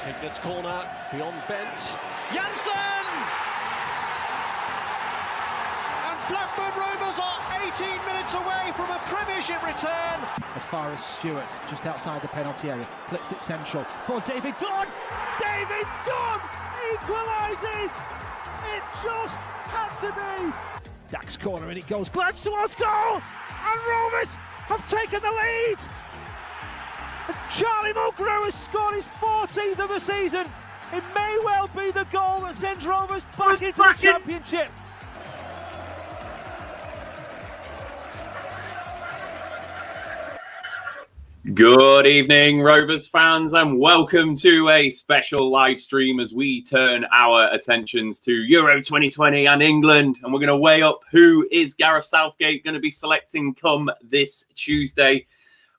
Hignett corner, beyond Bent. Janssen! And Blackburn Rovers are 18 minutes away from a Premiership return. As far as Stewart, just outside the penalty area, clips it central for David Dunn. David Dunn equalises! It just had to be. Dax corner and it goes, glance towards goal, and Rovers have taken the lead. And Charlie Mulgrew has scored his 14th of the season. It may well be the goal that sends Rovers back into the Championship. Good evening, Rovers fans, and welcome to a special live stream as we turn our attentions to Euro 2020 and England. And we're going to weigh up who is Gareth Southgate going to be selecting come this Tuesday.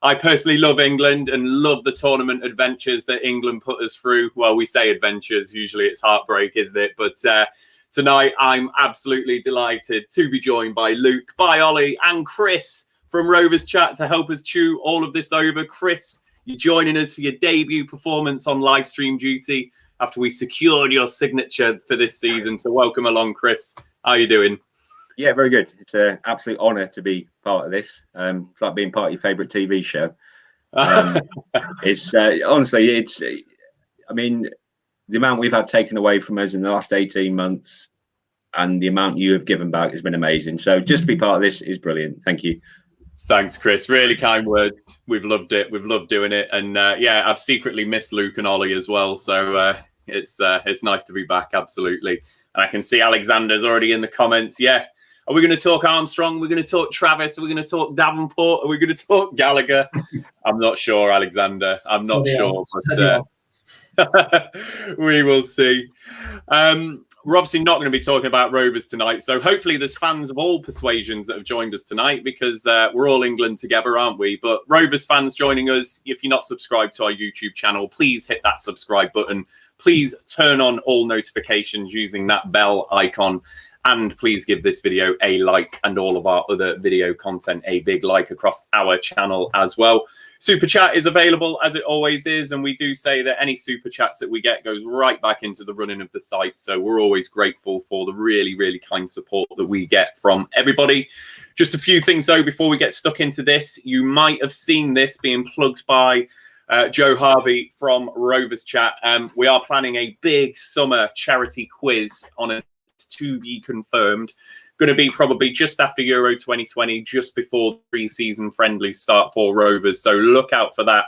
I personally love England and love the tournament adventures that England put us through. Well, we say adventures, usually it's heartbreak, isn't it? But tonight I'm absolutely delighted to be joined by Luke, by Ollie and Chris from Rovers Chat to help us chew all of this over. Chris, you're joining us for your debut performance on live stream duty after we secured your signature for this season. So welcome along, Chris. How are you doing? Yeah, very good. It's an absolute honour to be part of this. It's like being part of your favourite TV show. It's honestly, it's. I mean, the amount we've had taken away from us in the last 18 months, and the amount you have given back has been amazing. So just to be part of this is brilliant. Thank you. Thanks, Chris. Really kind words. We've loved it. We've loved doing it, and yeah, I've secretly missed Luke and Ollie as well. So it's nice to be back. Absolutely. And I can see Alexander's already in the comments. Yeah. Are we going to talk Armstrong? We're going to talk Travis? Are we going to talk Davenport? Are we going to talk Gallagher? I'm not sure, Alexander. I'm not sure, but we will see. We're obviously not going to be talking about Rovers tonight, so hopefully there's fans of all persuasions that have joined us tonight because we're all England together, aren't we? But Rovers fans joining us, if you're not subscribed to our YouTube channel, please hit that subscribe button. Please turn on all notifications using that bell icon. And please give this video a like and all of our other video content a big like across our channel as well. Super Chat is available as it always is. And we do say that any Super Chats that we get goes right back into the running of the site. So we're always grateful for the really, really kind support that we get from everybody. Just a few things, though, before we get stuck into this. You might have seen this being plugged by Joe Harvey from Rovers Chat. We are planning a big summer charity quiz on a to be confirmed. Going to be probably just after Euro 2020, just before pre-season friendlies start for Rovers. So look out for that.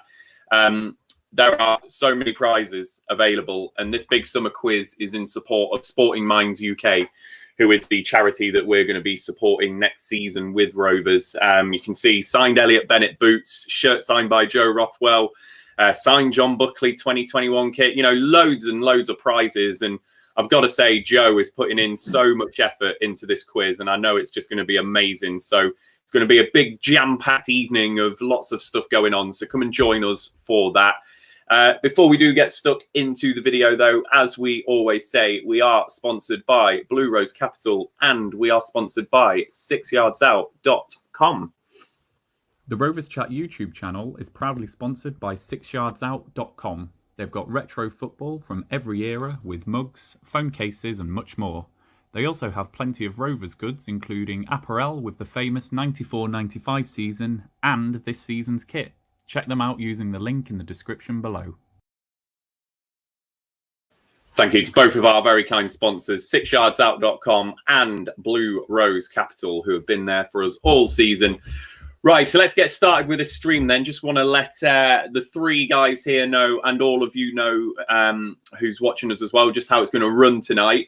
There are so many prizes available, and this big summer quiz is in support of Sporting Minds UK, who is the charity that we're going to be supporting next season with Rovers. You can see signed Elliot Bennett boots, shirt signed by Joe Rothwell, signed John Buckley 2021 kit, you know, loads and loads of prizes. And I've got to say, Joe is putting in so much effort into this quiz, and I know it's just going to be amazing. So it's going to be a big jam-packed evening of lots of stuff going on. So come and join us for that. Before we do get stuck into the video, though, as we always say, we are sponsored by Blue Rose Capital, and we are sponsored by 6yardsout.com. The Rovers Chat YouTube channel is proudly sponsored by 6yardsout.com. They've got retro football from every era with mugs, phone cases and much more. They also have plenty of Rovers goods, including apparel with the famous 94-95 season and this season's kit. Check them out using the link in the description below. Thank you to both of our very kind sponsors, 6yardsout.com and Blue Rose Capital, who have been there for us all season. Right, so let's get started with this stream then. Just want to let the three guys here know, and all of you know who's watching us as well, just how it's going to run tonight.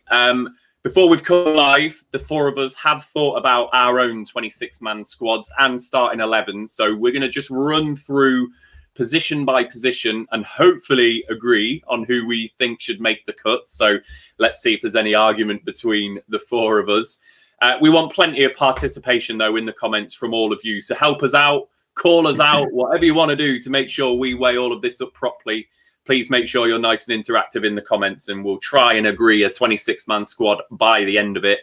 Before we've come live, the four of us have thought about our own 26-man squads and starting 11s. So we're going to just run through position by position and hopefully agree on who we think should make the cut. So let's see if there's any argument between the four of us. We want plenty of participation, though, in the comments from all of you. So help us out, call us out, whatever you want to do to make sure we weigh all of this up properly. Please make sure you're nice and interactive in the comments, and we'll try and agree a 26-man squad by the end of it.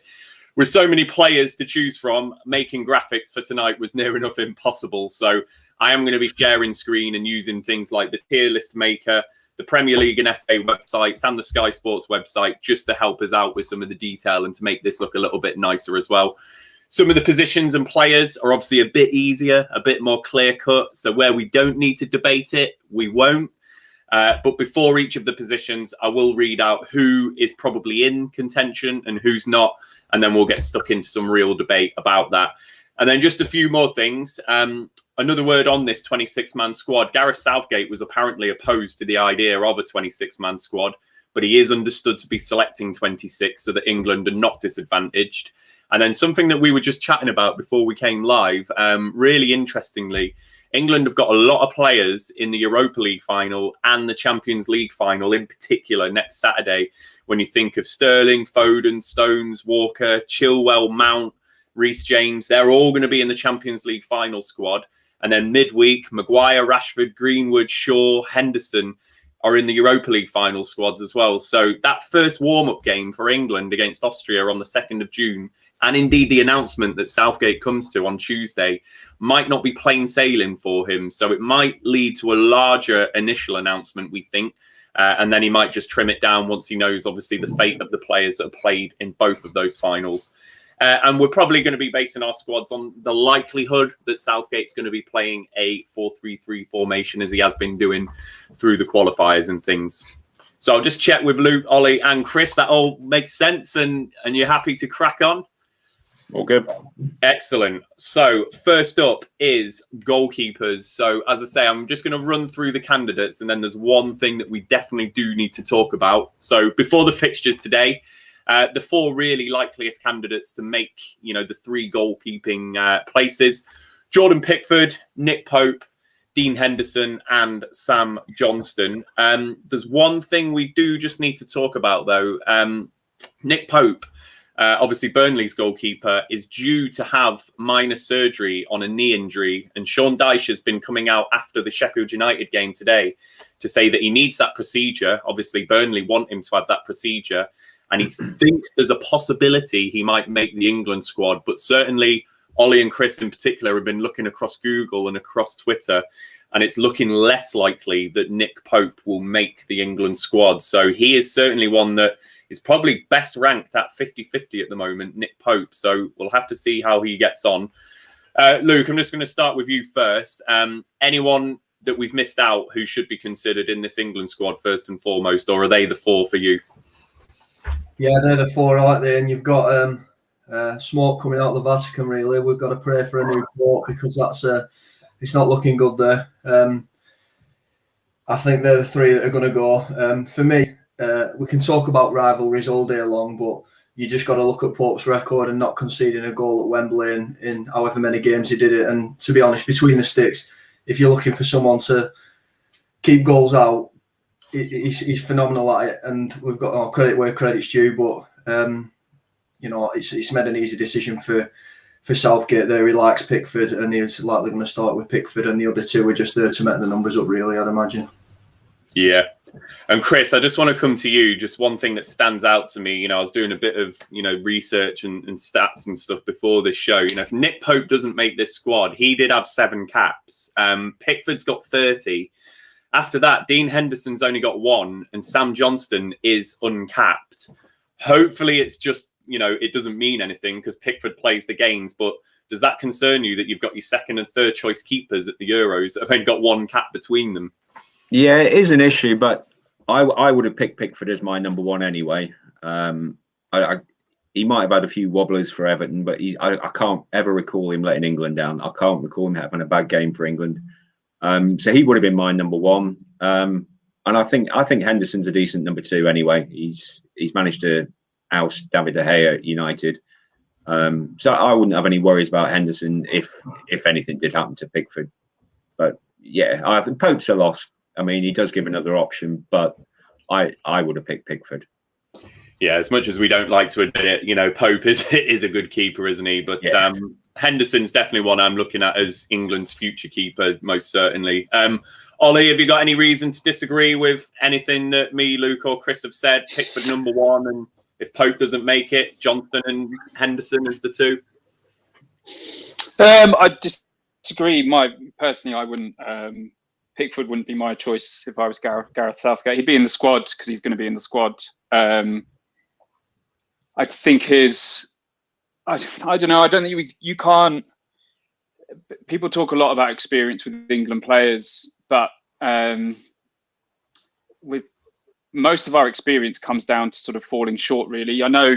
With so many players to choose from, making graphics for tonight was near enough impossible. So I am going to be sharing screen and using things like the tier list maker the Premier League and FA websites and the Sky Sports website, just to help us out with some of the detail and to make this look a little bit nicer as well. Some of the positions and players are obviously a bit easier, a bit more clear cut. So where we don't need to debate it, we won't. But before each of the positions, I will read out who is probably in contention and who's not. And then we'll get stuck into some real debate about that. And then just a few more things. Another word on this 26-man squad. Gareth Southgate was apparently opposed to the idea of a 26-man squad, but he is understood to be selecting 26 so that England are not disadvantaged. And then something that we were just chatting about before we came live, really interestingly, England have got a lot of players in the Europa League final and the Champions League final in particular next Saturday. When you think of Sterling, Foden, Stones, Walker, Chilwell, Mount, Reese James, they're all going to be in the Champions League final squad. And then midweek, Maguire, Rashford, Greenwood, Shaw, Henderson are in the Europa League final squads as well. So that first warm-up game for England against Austria on the 2nd of June, and indeed the announcement that Southgate comes to on Tuesday, might not be plain sailing for him. So it might lead to a larger initial announcement, we think. And then he might just trim it down once he knows, obviously, the fate of the players that have played in both of those finals. And we're probably going to be basing our squads on the likelihood that Southgate's going to be playing a 4-3-3 formation as he has been doing through the qualifiers and things. So I'll just check with Luke, Ollie and Chris. That all makes sense and you're happy to crack on? All good. Excellent. So first up is goalkeepers. So as I say, I'm just going to run through the candidates and then there's one thing that we definitely do need to talk about. So before the fixtures today, the four really likeliest candidates to make, the three goalkeeping places: Jordan Pickford, Nick Pope, Dean Henderson, and Sam Johnston. There's one thing we do just need to talk about, though. Nick Pope, obviously Burnley's goalkeeper, is due to have minor surgery on a knee injury. And Sean Dyche has been coming out after the Sheffield United game today to say that he needs that procedure. Obviously, Burnley want him to have that procedure. And he thinks there's a possibility he might make the England squad. But certainly, Ollie and Chris in particular have been looking across Google and across Twitter. And it's looking less likely that Nick Pope will make the England squad. So he is certainly one that is probably best ranked at 50-50 at the moment, Nick Pope. So we'll have to see how he gets on. Luke, I'm just going to start with you first. Anyone that we've missed out who should be considered in this England squad first and foremost, or are they the four for you? Yeah, they're the four, aren't they? And you've got smoke coming out of the Vatican, really. We've got to pray for a new court because it's not looking good there. I think they're the three that are going to go. For me, we can talk about rivalries all day long, but you just got to look at Pope's record and not conceding a goal at Wembley in however many games he did it. And to be honest, between the sticks, if you're looking for someone to keep goals out, he's phenomenal at it, and we've got credit where credit's due. But it's made an easy decision for Southgate there. He likes Pickford, and he's likely going to start with Pickford, and the other two are just there to make the numbers up, really, I'd imagine. Yeah. And Chris, I just want to come to you. Just one thing that stands out to me, I was doing a bit of, research and stats and stuff before this show. If Nick Pope doesn't make this squad, he did have 7 caps. Pickford's got 30. After that, Dean Henderson's only got 1 and Sam Johnston is uncapped. Hopefully it's just, it doesn't mean anything because Pickford plays the games. But does that concern you that you've got your second and third choice keepers at the Euros that have only got 1 cap between them? Yeah, it is an issue, but I would have picked Pickford as my number 1 anyway. He might have had a few wobblers for Everton, but I can't ever recall him letting England down. I can't recall him having a bad game for England. So he would have been my number 1. And I think Henderson's a decent number 2 anyway. He's managed to oust David De Gea at United. So I wouldn't have any worries about Henderson if anything did happen to Pickford. But yeah, I think Pope's a loss. I mean, he does give another option, but I would have picked Pickford. Yeah, as much as we don't like to admit it, Pope is a good keeper, isn't he? But yeah. Henderson's definitely one I'm looking at as England's future keeper, most certainly. Ollie, have you got any reason to disagree with anything that me, Luke, or Chris have said? Pickford number 1, and if Pope doesn't make it, Johnston and Henderson as the 2? I disagree. I wouldn't Pickford wouldn't be my choice if I was Gareth Southgate. He'd be in the squad because he's going to be in the squad. I think I don't know. I don't think you can't. People talk a lot about experience with England players, but with most of our experience comes down to sort of falling short, really. I know,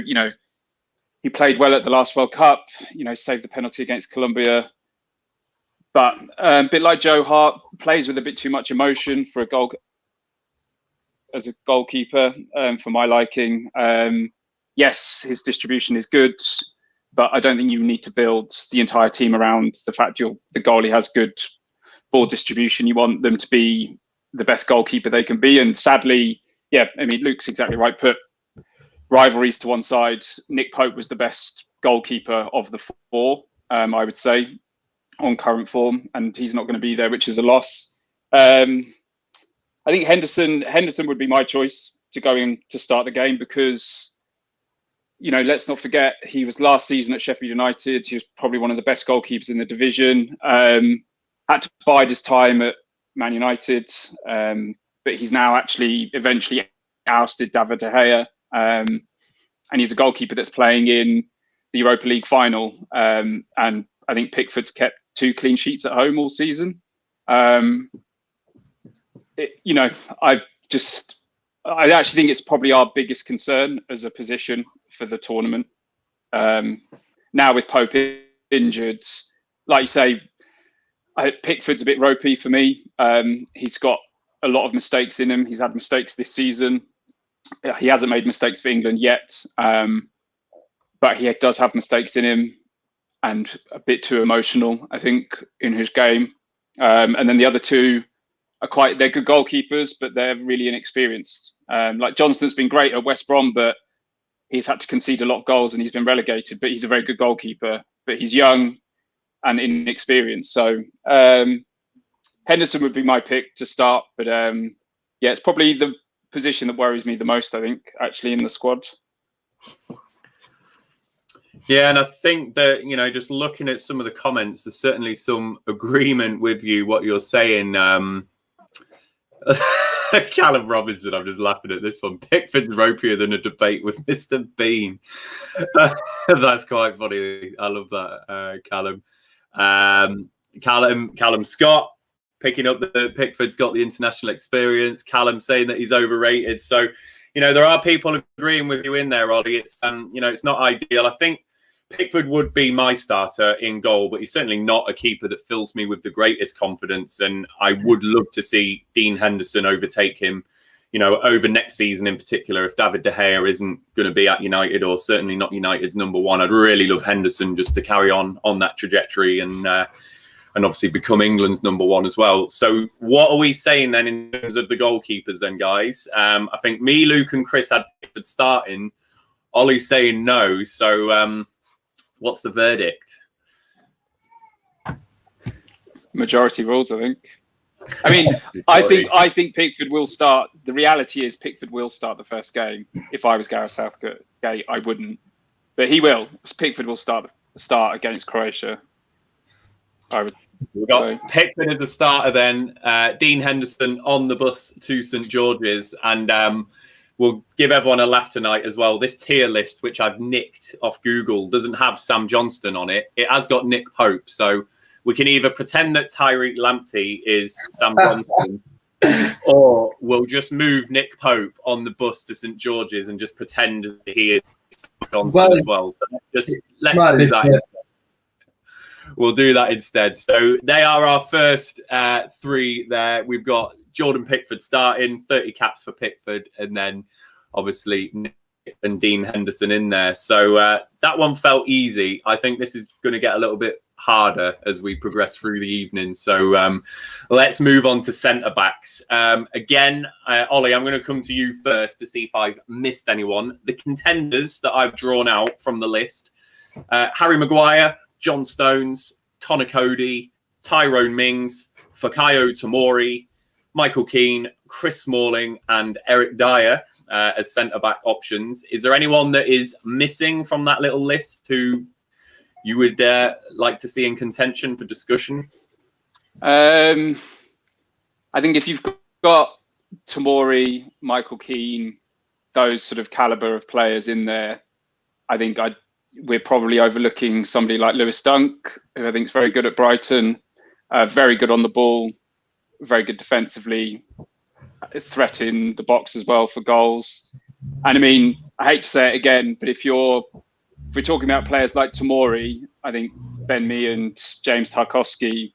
he played well at the last World Cup, saved the penalty against Colombia. But a bit like Joe Hart, plays with a bit too much emotion for as a goalkeeper, for my liking. Yes, his distribution is good, but I don't think you need to build the entire team around the fact the goalie has good ball distribution. You want them to be the best goalkeeper they can be. And sadly, Luke's exactly right. Put rivalries to one side. Nick Pope was the best goalkeeper of the four, I would say, on current form, and he's not going to be there, which is a loss. I think Henderson would be my choice to go in to start the game because, let's not forget, he was last season at Sheffield United. He was probably one of the best goalkeepers in the division. Had to bide his time at Man United, but he's now actually eventually ousted David De Gea, and he's a goalkeeper that's playing in the Europa League final. And I think Pickford's kept 2 clean sheets at home all season. I actually think it's probably our biggest concern as a position for the tournament. Now with Pope injured, like you say, Pickford's a bit ropey for me. He's got a lot of mistakes in him. He's had mistakes this season. He hasn't made mistakes for England yet, but he does have mistakes in him and a bit too emotional, I think, in his game. And then the other two they're good goalkeepers, but they're really inexperienced. Like Johnston's been great at West Brom, but he's had to concede a lot of goals and he's been relegated, but he's a very good goalkeeper, but he's young and inexperienced. So Henderson would be my pick to start, but it's probably the position that worries me the most, I think, actually, in the squad. Yeah, and I think that, just looking at some of the comments, there's certainly some agreement with you, what you're saying. Callum Robinson, I'm just laughing at this one. Pickford's ropier than a debate with Mr. Bean. That's quite funny. I love that, Callum. Callum Scott picking up that Pickford's got the international experience. Callum saying that he's overrated. So, there are people agreeing with you in there, Ollie. It's it's not ideal. I think Pickford would be my starter in goal, but he's certainly not a keeper that fills me with the greatest confidence. And I would love to see Dean Henderson overtake him, over next season in particular. If David De Gea isn't going to be at United, or certainly not United's number one, I'd really love Henderson just to carry on that trajectory and obviously become England's number one as well. So what are we saying then in terms of the goalkeepers then, guys? I think me, Luke and Chris had Pickford starting. Ollie's saying no. So what's the verdict? Majority rules, I think. I mean, I think Pickford will start. The reality is Pickford will start the first game. If I was Gareth Southgate, I wouldn't. But he will. Pickford will start against Croatia. We've got Pickford as the starter then. Dean Henderson on the bus to St George's. And we'll give everyone a laugh tonight as well. This tier list, which I've nicked off Google, doesn't have Sam Johnston on it. It has got Nick Pope. So we can either pretend that Tariq Lamptey is Sam Johnston, or we'll just move Nick Pope on the bus to St George's and just pretend that he is Sam Johnston as well. So let's do that. We'll do that instead. So they are our first 3 there. We've got Jordan Pickford starting, 30 caps for Pickford, and then obviously Nick and Dean Henderson in there. So that one felt easy. I think this is going to get a little bit harder as we progress through the evening. So let's move on to centre-backs. Again, Ollie, I'm going to come to you first to see if I've missed anyone. The contenders that I've drawn out from the list, Harry Maguire, John Stones, Connor Cody, Tyrone Mings, Fikayo Tomori, Michael Keane, Chris Smalling, and Eric Dier as centre-back options. Is there anyone that is missing from that little list who you would like to see in contention for discussion? I think if you've got Tomori, Michael Keane, those sort of caliber of players in there, I think we're probably overlooking somebody like Lewis Dunk, who I think is very good at Brighton, very good on the ball, very good defensively, threat in the box as well for goals. And I mean, I hate to say it again, but if we're talking about players like Tomori, I think Ben Mee and James Tarkowski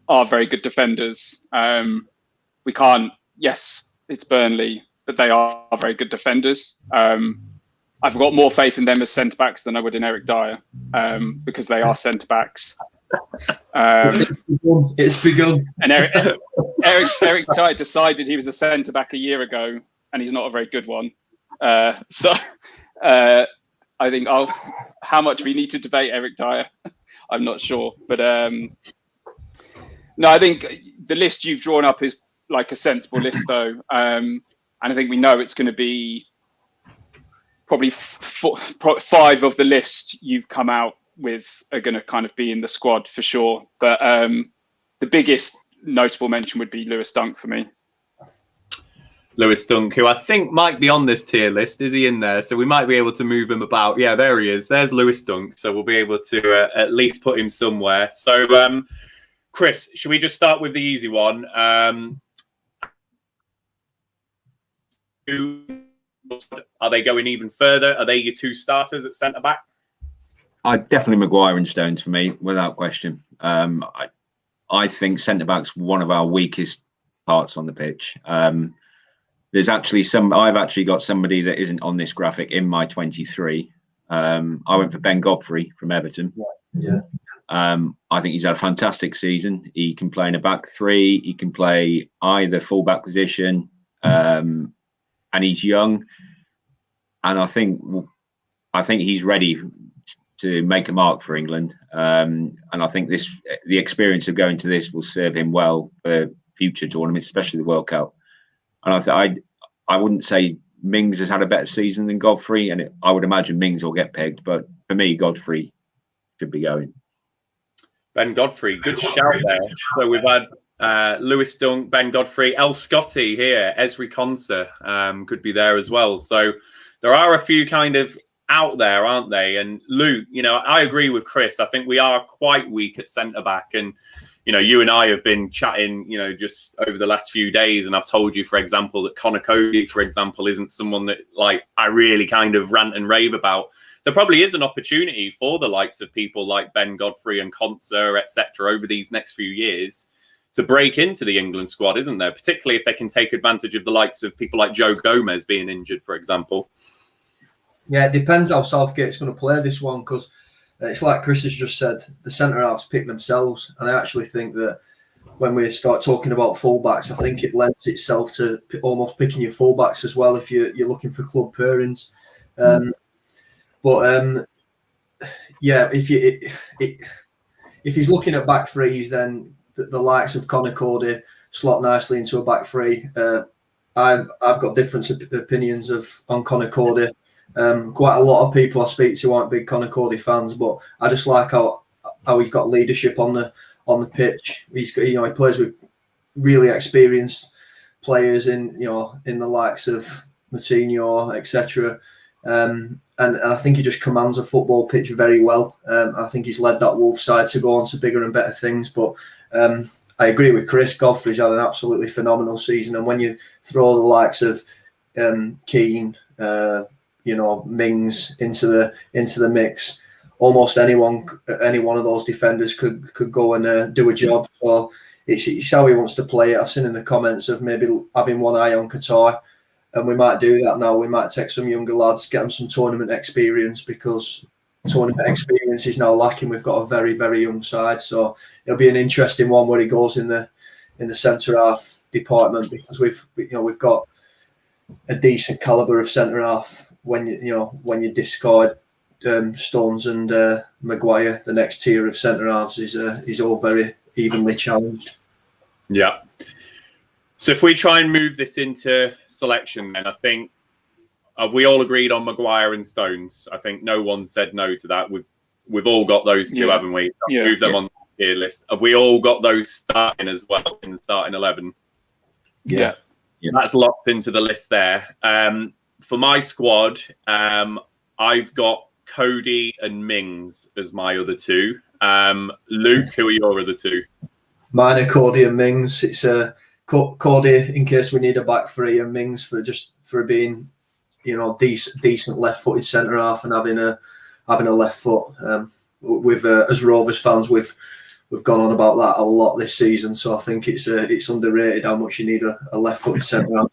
are very good defenders. We can't, yes, it's Burnley, but they are very good defenders. I've got more faith in them as centre-backs than I would in Eric Dier, because they are centre-backs. It's begun. And Eric Dier decided he was a centre-back a year ago, and he's not a very good one. So I think how much we need to debate Eric Dier, I'm not sure. But no, I think the list you've drawn up is like a sensible list, though. And I think we know it's going to be probably 5 of the list you've come out with are going to kind of be in the squad for sure. But the biggest notable mention would be Lewis Dunk for me. Lewis Dunk, who I think might be on this tier list. Is he in there? So we might be able to move him about. Yeah, there he is. There's Lewis Dunk. So we'll be able to at least put him somewhere. So, Chris, should we just start with the easy one? Are they going even further? Are they your 2 starters at centre-back? Definitely Maguire and Stones for me, without question. I think centre-back's one of our weakest parts on the pitch. There's actually I've actually got somebody that isn't on this graphic in my 23. I went for Ben Godfrey from Everton. Yeah. I think he's had a fantastic season. He can play in a back 3. He can play either full-back position. And he's young, and I think he's ready to make a mark for England. And I think the experience of going to this will serve him well for future tournaments, especially the World Cup. And I wouldn't say Mings has had a better season than Godfrey, and I would imagine Mings will get pegged. But for me, Godfrey should be going. Ben Godfrey, good shout there. So we've had Lewis Dunk, Ben Godfrey, 𝒒𝒐𝒗𝒆𝒓𝒔 here, 𝒑𝒆𝒔 here, could be there as well. So there are a few kind of out there, aren't they? And Luke, I agree with Chris. I think we are quite weak at centre-back. And, you and I have been chatting, just over the last few days. And I've told you, for example, that Conor Cody, for example, isn't someone that I really kind of rant and rave about. There probably is an opportunity for the likes of people like Ben Godfrey and 𝒒𝒐𝒗𝒆𝒓𝒔, etc., over these next few years to break into the England squad, isn't there? Particularly if they can take advantage of the likes of people like Joe Gomez being injured, for example. Yeah, it depends how Southgate's going to play this one, because it's like Chris has just said, the centre-halves pick themselves. And I actually think that when we start talking about fullbacks, I think it lends itself to almost picking your fullbacks as well if you're looking for club pairings. Yeah, if he's looking at back 3s, then the likes of Conor Cody slot nicely into a back 3. I've got different opinions on Conor Cody. Quite a lot of people I speak to aren't big Conor Cody fans, but I just like how he's got leadership on the pitch. He plays with really experienced players in the likes of Moutinho, etc. And I think he just commands a football pitch very well. I think he's led that Wolves side to go on to bigger and better things. But I agree with Chris. Godfrey's had an absolutely phenomenal season. And when you throw the likes of Keane, Mings into the mix, almost any one of those defenders could go and do a job. So it's how he wants to play it. I've seen in the comments of maybe having one eye on Qatar. And we might do that now. We might take some younger lads, get them some tournament experience, because tournament experience is now lacking. We've got a very, very young side. So it'll be an interesting one where he goes in the centre-half department, because we've got a decent calibre of centre-half when you discard Stones and Maguire. The next tier of centre-halves is all very evenly challenged. Yeah. So if we try and move this into selection, then I think have we all agreed on Maguire and Stones? I think no one said no to that. We've all got those two, haven't we? Move them on tier list. Have we all got those starting as well in the starting 11? Yeah. That's locked into the list there. For my squad, I've got Coady and Mings as my other two. Luke, who are your other two? Mine are Coady and Mings. It's Coady in case we need a back three, and Mings for being, decent left-footed centre half and having a left foot. As Rovers fans, we've gone on about that a lot this season. So I think it's underrated how much you need a left-footed centre half.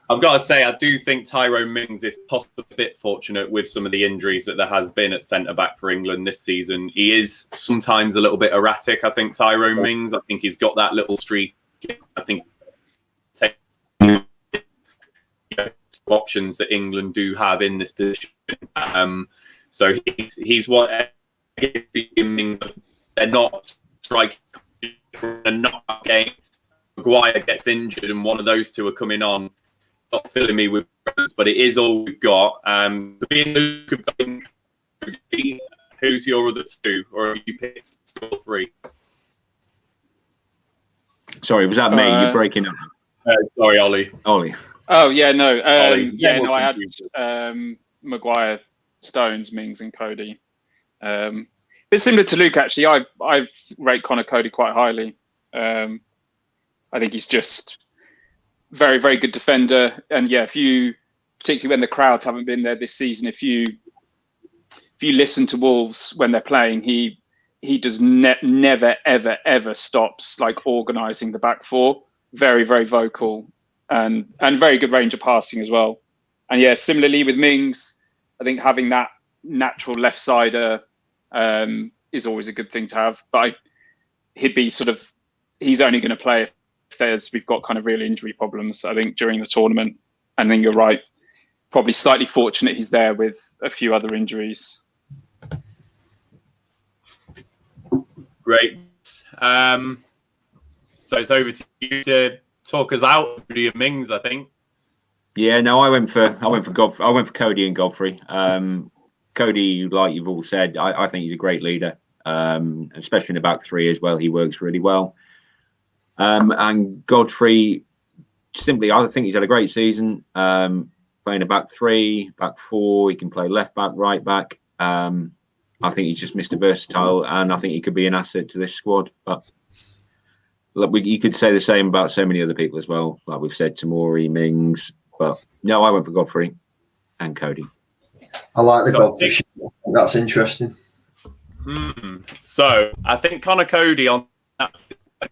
I've got to say, I do think Tyrone Mings is possibly a bit fortunate with some of the injuries that there has been at centre-back for England this season. He is sometimes a little bit erratic, I think, Tyrone Mings. I think he's got that little streak. I think options that England do have in this position. So he's what Mings. They're not striking a knockout game. Maguire gets injured and one of those two are coming on. Not filling me with runs, but it is all we've got. Who's your other two, or have you picked two or three? Sorry, was that me? You're breaking up. Sorry, Ollie. Oh yeah, no. I had Maguire, Stones, Mings, and Coady. Bit similar to Luke, actually. I rate Conor Coady quite highly. I think he's just very, very good defender. And yeah, particularly when the crowds haven't been there this season, if you listen to Wolves when they're playing, he does never, ever, ever stops like organising the back four. Very, very vocal and very good range of passing as well. And yeah, similarly with Mings, I think having that natural left-sider is always a good thing to have. But he's only going to play if we've got kind of real injury problems, I think, during the tournament. And then you're right, probably slightly fortunate he's there with a few other injuries. Great. So it's over to you to talk us out. Mings, I think. Yeah, no, I went for Coady and Godfrey. Coady, like you've all said, I think he's a great leader, especially in the back three as well. He works really well. And Godfrey, simply, I think he's had a great season. Playing a back three, back four, he can play left back, right back. I think he's just Mr. Versatile, and I think he could be an asset to this squad. But look, you could say the same about so many other people as well. Like we've said, Tomori, Mings. But no, I went for Godfrey and Coady. I like the Godfrey. That's interesting. So I think Conor Coady on that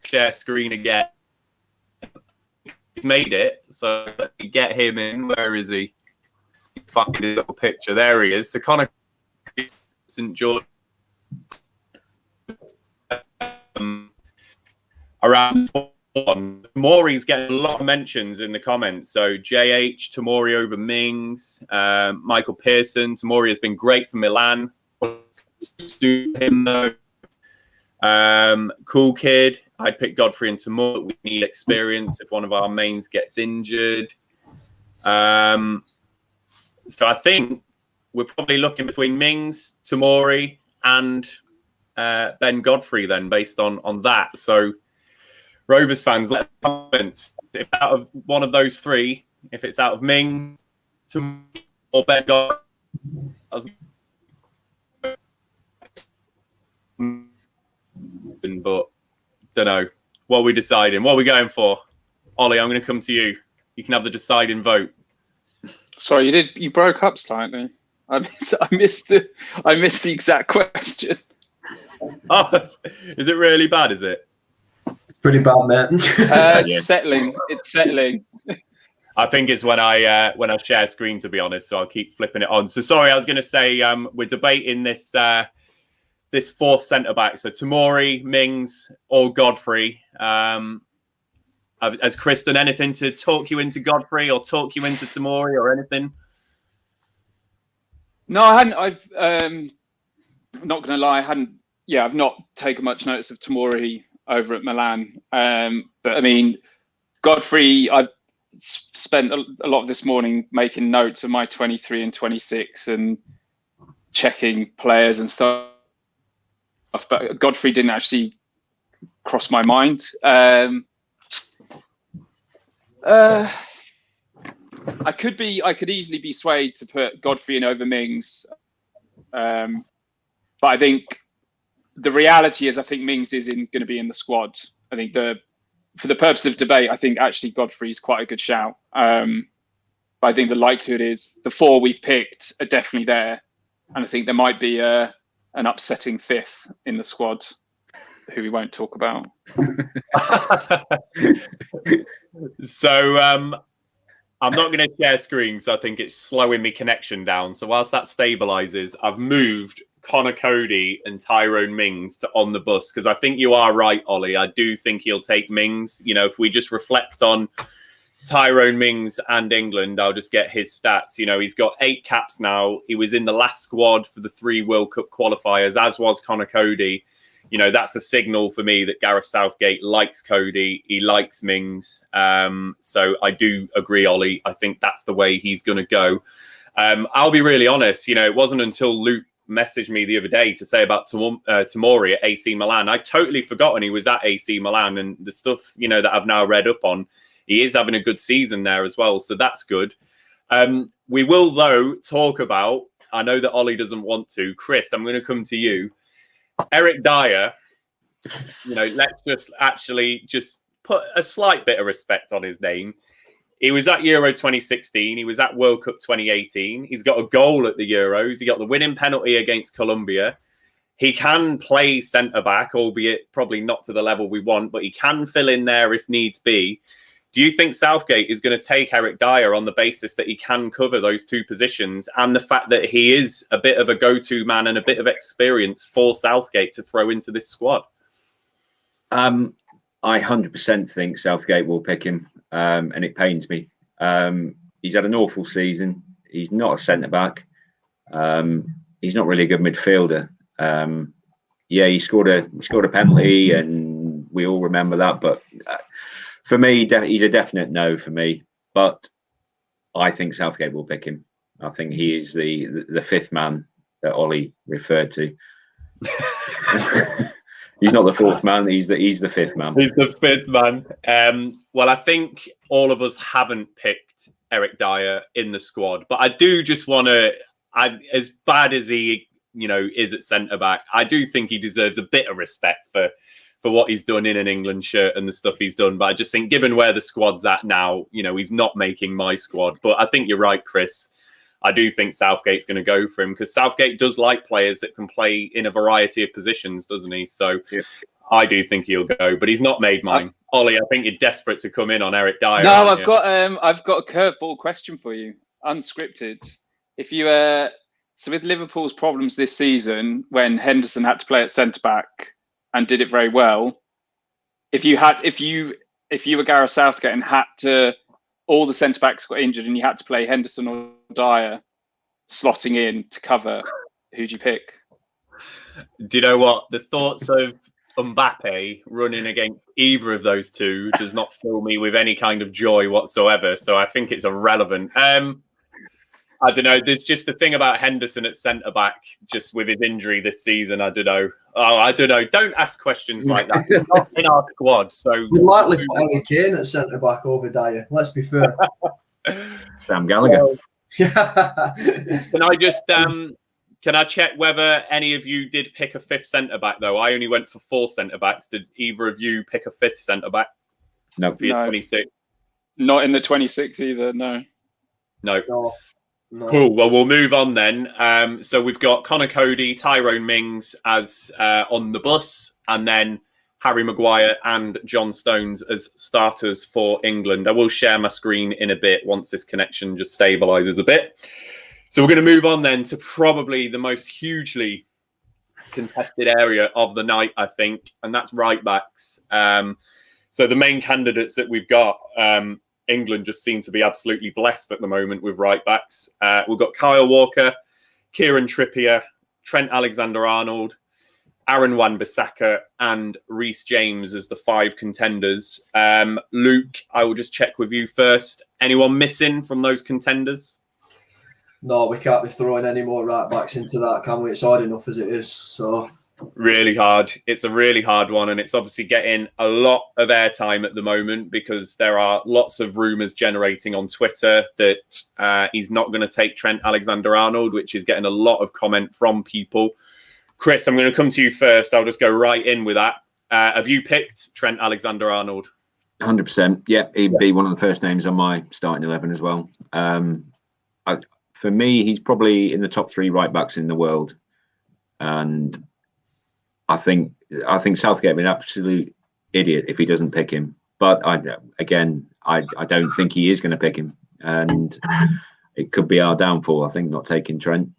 share screen again. He's made it. So let me get him in. Where is he? Fucking little picture. There he is. So Conor St. George. Around one. Tomori's getting a lot of mentions in the comments. So JH, Tomori over Mings, Michael Pearson. Tomori has been great for Milan. Him though. Cool kid. I'd pick Godfrey and Tomori. We need experience if one of our mains gets injured. So I think we're probably looking between Mings, Tomori, and Ben Godfrey then, based on that. So Rovers fans, let comments if out of one of those three, if it's out of Mings, Tomori, or Ben Godfrey. But don't know. What are we deciding? What are we going for? Ollie, I'm going to come to you. You can have the deciding vote. Sorry, you broke up slightly. I missed the exact question. Oh, is it really bad? Is it? Pretty bad, man. It's settling. It's settling. I think it's when I share screen, to be honest. So I'll keep flipping it on. So sorry, I was going to say we're debating this this fourth centre back. So Tomori, Mings, or Godfrey. Has Chris done anything to talk you into Godfrey or talk you into Tomori or anything? No, I hadn't. I'm not going to lie. I hadn't. Yeah, I've not taken much notice of Tomori over at Milan. But I mean, Godfrey, I spent a lot of this morning making notes of my 23 and 26 and checking players and stuff. but Godfrey didn't actually cross my mind. I could easily be swayed to put Godfrey in over Mings, but I think the reality is I think Mings is going to be in the squad. I think for the purpose of debate, I think actually Godfrey is quite a good shout. But I think the likelihood is the 4 we've picked are definitely there, and I think there might be an upsetting 5th in the squad, who we won't talk about. So I'm not going to share screens. I think it's slowing me connection down. So whilst that stabilizes, I've moved Conor Coady and Tyrone Mings to on the bus, because I think you are right, Ollie. I do think he'll take Mings. You know, if we just reflect on Tyrone Mings and England, I'll just get his stats. You know, he's got 8 caps now. He was in the last squad for the 3 World Cup qualifiers, as was Conor Coady. You know, that's a signal for me that Gareth Southgate likes Coady. He likes Mings. So I do agree, Ollie. I think that's the way he's going to go. I'll be really honest. You know, it wasn't until Luke messaged me the other day to say about Tomori at AC Milan. I'd totally forgotten he was at AC Milan, and the stuff, you know, that I've now read up on, he is having a good season there as well. So that's good. We will, though, talk about, I know that Ollie doesn't want to. Chris, I'm going to come to you. Eric Dier, you know, let's just put a slight bit of respect on his name. He was at Euro 2016. He was at World Cup 2018. He's got a goal at the Euros. He got the winning penalty against Colombia. He can play centre-back, albeit probably not to the level we want, but he can fill in there if needs be. Do you think Southgate is going to take Eric Dier on the basis that he can cover those 2 positions, and the fact that he is a bit of a go-to man and a bit of experience for Southgate to throw into this squad? I 100% think Southgate will pick him, and it pains me. He's had an awful season. He's not a centre-back. He's not really a good midfielder. Yeah, he scored a penalty, and we all remember that, but... for me, he's a definite no for me, but I think Southgate will pick him. I think he is the 5th man that Ollie referred to. He's not the 4th man; he's the 5th man. He's the 5th man. Well, I think all of us haven't picked Eric Dier in the squad, but I do just want to. As bad as he, you know, is at centre back, I do think he deserves a bit of respect for what he's done in an England shirt and the stuff he's done. But I just think, given where the squad's at now, you know, he's not making my squad. But I think you're right, Chris. I do think Southgate's going to go for him, because Southgate does like players that can play in a variety of positions, doesn't he? So yeah. I do think he'll go, but he's not made mine. Ollie, I think you're desperate to come in on Eric Dier. No, I've got a curveball question for you, unscripted. If you so with Liverpool's problems this season, when Henderson had to play at centre back and did it very well, if you were Gareth Southgate and had to, all the centre backs got injured and you had to play Henderson or Dier slotting in to cover, who'd you pick? Do you know what? The thoughts of Mbappe running against either of those two does not fill me with any kind of joy whatsoever. So I think it's irrelevant. I don't know. There's just the thing about Henderson at centre back, just with his injury this season. I don't know. Oh, I don't know. Don't ask questions like that. He's not in our squad, so we'd likely put Kieran at centre back over Dier. Let's be fair. Sam Gallagher. Can I just can I check whether any of you did pick a 5th centre back though? I only went for 4 centre backs. Did either of you pick a 5th centre back? No, for your 26. Not in the 26 either. No. No. Cool. Well, we'll move on then. So we've got Conor Coady, Tyrone Mings as on the bus, and then Harry Maguire and John Stones as starters for England. I will share my screen in a bit once this connection just stabilises a bit. So we're going to move on then to probably the most hugely contested area of the night, I think, and that's right backs. So the main candidates that we've got, England just seem to be absolutely blessed at the moment with right backs. We've got Kyle Walker, Kieran Trippier, Trent Alexander-Arnold, Aaron Wan-Bissaka, and Reese James as the 5 contenders. Luke, I will just check with you first. Anyone missing from those contenders? No, we can't be throwing any more right backs into that, can we? It's hard enough as it is. So Really hard. It's a really hard one, and it's obviously getting a lot of airtime at the moment because there are lots of rumours generating on Twitter that he's not going to take Trent Alexander-Arnold, which is getting a lot of comment from people. Chris, I'm going to come to you first. I'll just go right in with that. Have you picked Trent Alexander-Arnold? 100%. Yeah, he'd be one of the first names on my starting 11 as well. For me, he's probably in the top 3 right backs in the world, and I think Southgate would be an absolute idiot if he doesn't pick him. But I don't think he is going to pick him, and it could be our downfall. I think not taking Trent.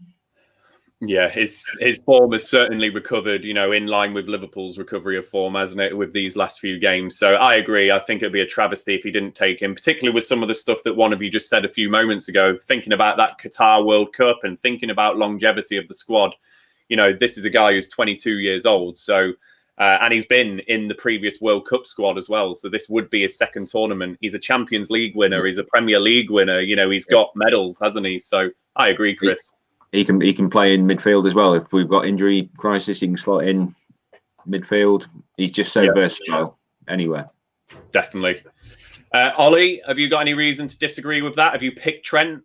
Yeah, his form has certainly recovered, in line with Liverpool's recovery of form, hasn't it, with these last few games. So I agree. I think it'd be a travesty if he didn't take him, particularly with some of the stuff that one of you just said a few moments ago, thinking about that Qatar World Cup and thinking about longevity of the squad. This is a guy who's 22 years old. So, and he's been in the previous World Cup squad as well. So this would be his second tournament. He's a Champions League winner. He's a Premier League winner. He's got medals, hasn't he? So I agree, Chris. He can play in midfield as well. If we've got injury crisis, he can slot in midfield. He's just so versatile anywhere. Definitely. Ollie, have you got any reason to disagree with that? Have you picked Trent?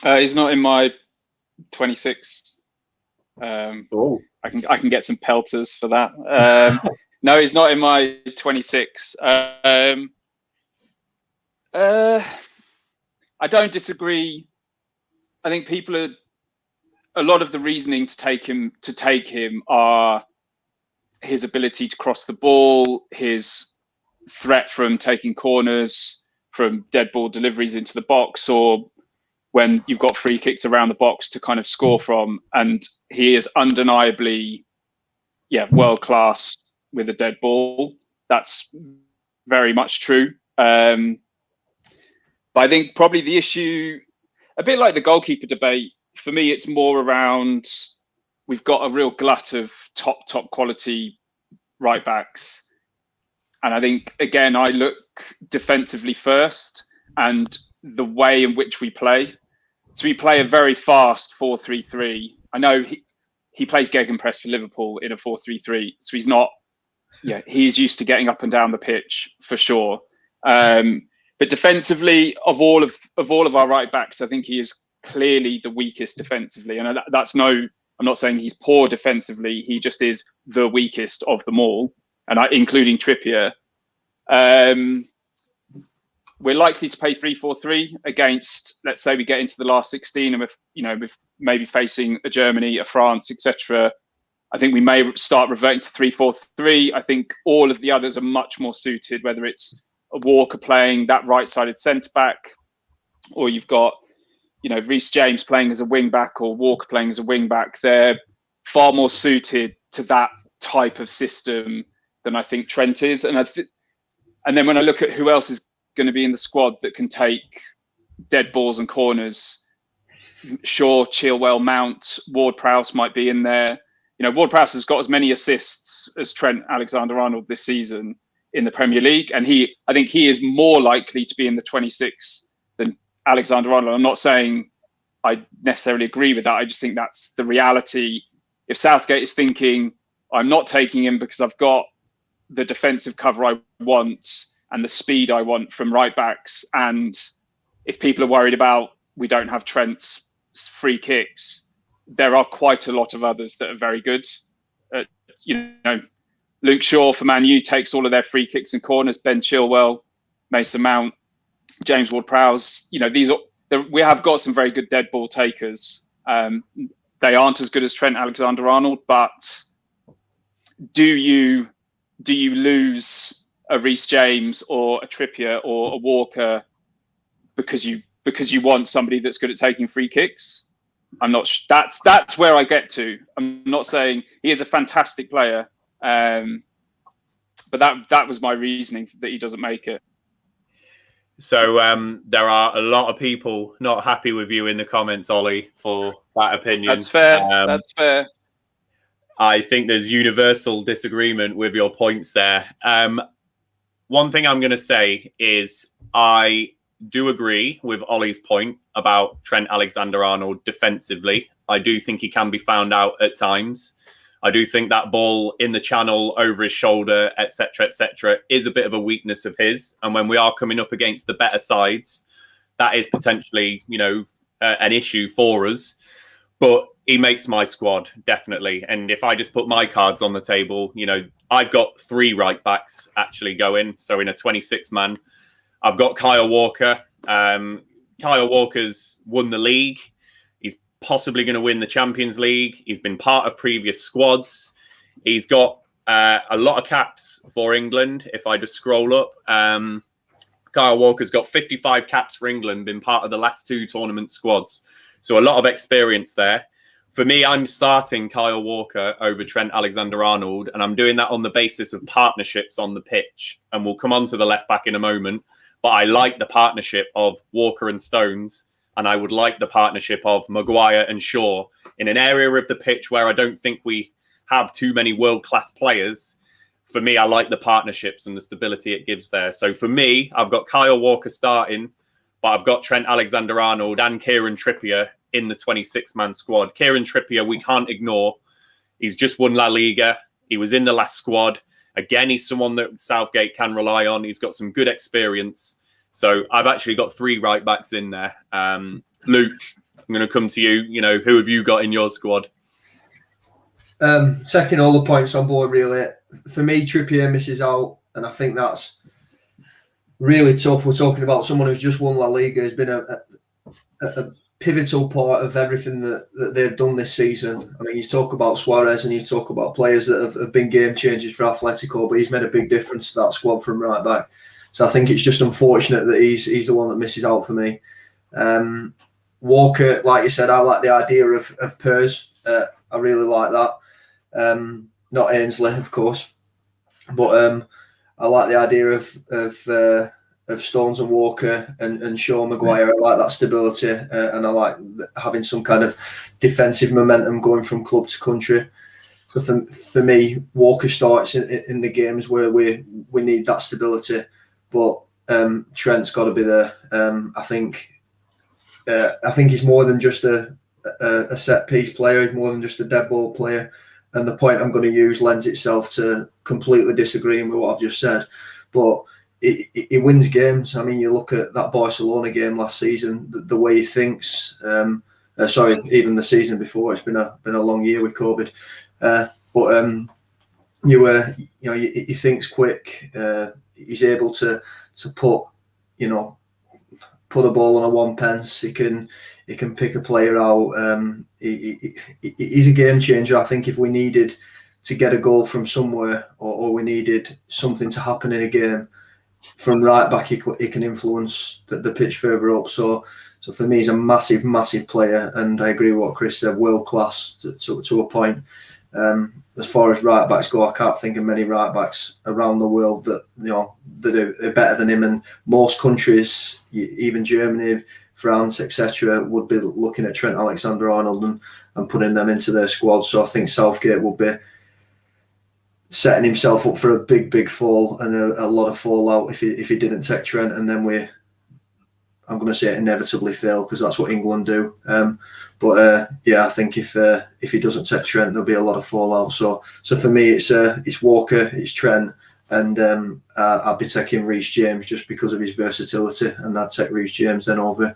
He's not in my 26. I can get some pelters for that. No, he's not in my 26. I don't disagree. I think a lot of the reasoning to take him are his ability to cross the ball, his threat from taking corners, from dead ball deliveries into the box, or when you've got free kicks around the box to kind of score from. And he is undeniably, world class with a dead ball. That's very much true. But I think probably the issue, a bit like the goalkeeper debate, for me, it's more around we've got a real glut of top quality right backs. And I think, again, I look defensively first and the way in which we play. So we play a very fast 4-3-3. I know he plays gegenpress for Liverpool in a 4-3-3. So he's not, he's used to getting up and down the pitch for sure. But defensively, of all of our right backs, I think he is clearly the weakest defensively. And I'm not saying he's poor defensively. He just is the weakest of them all, and including Trippier. We're likely to play 3-4-3 against, let's say we get into the last 16 and with maybe facing a Germany, a France, etc. I think we may start reverting to 3-4-3. I think all of the others are much more suited, whether it's a Walker playing that right-sided centre-back, or you've got, Reese James playing as a wing-back or Walker playing as a wing-back. They're far more suited to that type of system than I think Trent is. And then when I look at who else is going to be in the squad that can take dead balls and corners, Shaw, Chilwell, Mount, Ward-Prowse might be in there. Ward-Prowse has got as many assists as Trent Alexander-Arnold this season in the Premier League, and I think he is more likely to be in the 26 than Alexander-Arnold. I'm not saying I necessarily agree with that. I just think that's the reality. If Southgate is thinking, I'm not taking him because I've got the defensive cover I want and the speed I want from right backs, and if people are worried about we don't have Trent's free kicks, there are quite a lot of others that are very good. Luke Shaw for Man U takes all of their free kicks and corners. Ben Chilwell, Mason Mount, James Ward-Prowse. We have got some very good dead ball takers. They aren't as good as Trent Alexander-Arnold, but do you lose a Reese James or a Trippier or a Walker because you want somebody that's good at taking free kicks? I'm not. That's where I get to. I'm not saying he is a fantastic player, but that was my reasoning that he doesn't make it. So there are a lot of people not happy with you in the comments, Ollie, for that opinion. That's fair. That's fair. I think there's universal disagreement with your points there. One thing I'm going to say is I do agree with Ollie's point about Trent Alexander-Arnold defensively. I do think he can be found out at times. I do think that ball in the channel, over his shoulder, etc., is a bit of a weakness of his. And when we are coming up against the better sides, that is potentially, an issue for us. But he makes my squad, definitely. And if I just put my cards on the table, I've got 3 right backs actually going. So in a 26-man, I've got Kyle Walker. Kyle Walker's won the league. He's possibly going to win the Champions League. He's been part of previous squads. He's got a lot of caps for England. If I just scroll up, Kyle Walker's got 55 caps for England, been part of the last 2 tournament squads. So a lot of experience there. For me, I'm starting Kyle Walker over Trent Alexander-Arnold, and I'm doing that on the basis of partnerships on the pitch. And we'll come on to the left back in a moment. But I like the partnership of Walker and Stones, and I would like the partnership of Maguire and Shaw in an area of the pitch where I don't think we have too many world-class players. For me, I like the partnerships and the stability it gives there. So for me, I've got Kyle Walker starting, but I've got Trent Alexander-Arnold and Kieran Trippier in the 26-man squad. Kieran Trippier, we can't ignore. He's just won La Liga. He was in the last squad. Again, he's someone that Southgate can rely on. He's got some good experience. So I've actually got 3 right backs in there. Luke, I'm going to come to you. Who have you got in your squad? Taking all the points on board, really. For me, Trippier misses out, and I think that's really tough. We're talking about someone who's just won La Liga, has been a pivotal part of everything that they've done this season. I mean, you talk about Suarez and you talk about players that have been game changers for Atletico, but he's made a big difference to that squad from right back. So I think it's just unfortunate that he's the one that misses out for me. Walker, like you said, I like the idea of Pers. I really like that. Not Ainsley, of course, but I like the idea of Stones and Walker and Shaw, Maguire. I like that stability, and I like having some kind of defensive momentum going from club to country. So for me, Walker starts in the games where we need that stability, but Trent's got to be there. I think he's more than just a set piece player. He's more than just a dead ball player. And the point I'm going to use lends itself to completely disagreeing with what I've just said, but he wins games. I mean, you look at that Barcelona game last season, the way he thinks. Sorry, even the season before. It's been a long year with COVID, but he thinks quick. He's able to put a ball on a 1 pence. He can pick a player out. He's a game changer. I think if we needed to get a goal from somewhere, or we needed something to happen in a game, from right back, he can influence the pitch further up. So for me, he's a massive, massive player, and I agree with what Chris said. World class to a point. As far as right backs go, I can't think of many right backs around the world that are better than him. And most countries, even Germany, France, etc., would be looking at Trent Alexander-Arnold and putting them into their squad. So I think Southgate will be setting himself up for a big, big fall and a lot of fallout if he didn't take Trent, and then I'm going to say inevitably fail, because that's what England do. I think if he doesn't take Trent, there'll be a lot of fallout. So for me, it's Walker, it's Trent, and I'll be taking Reese James just because of his versatility, and I'd take Reese James then over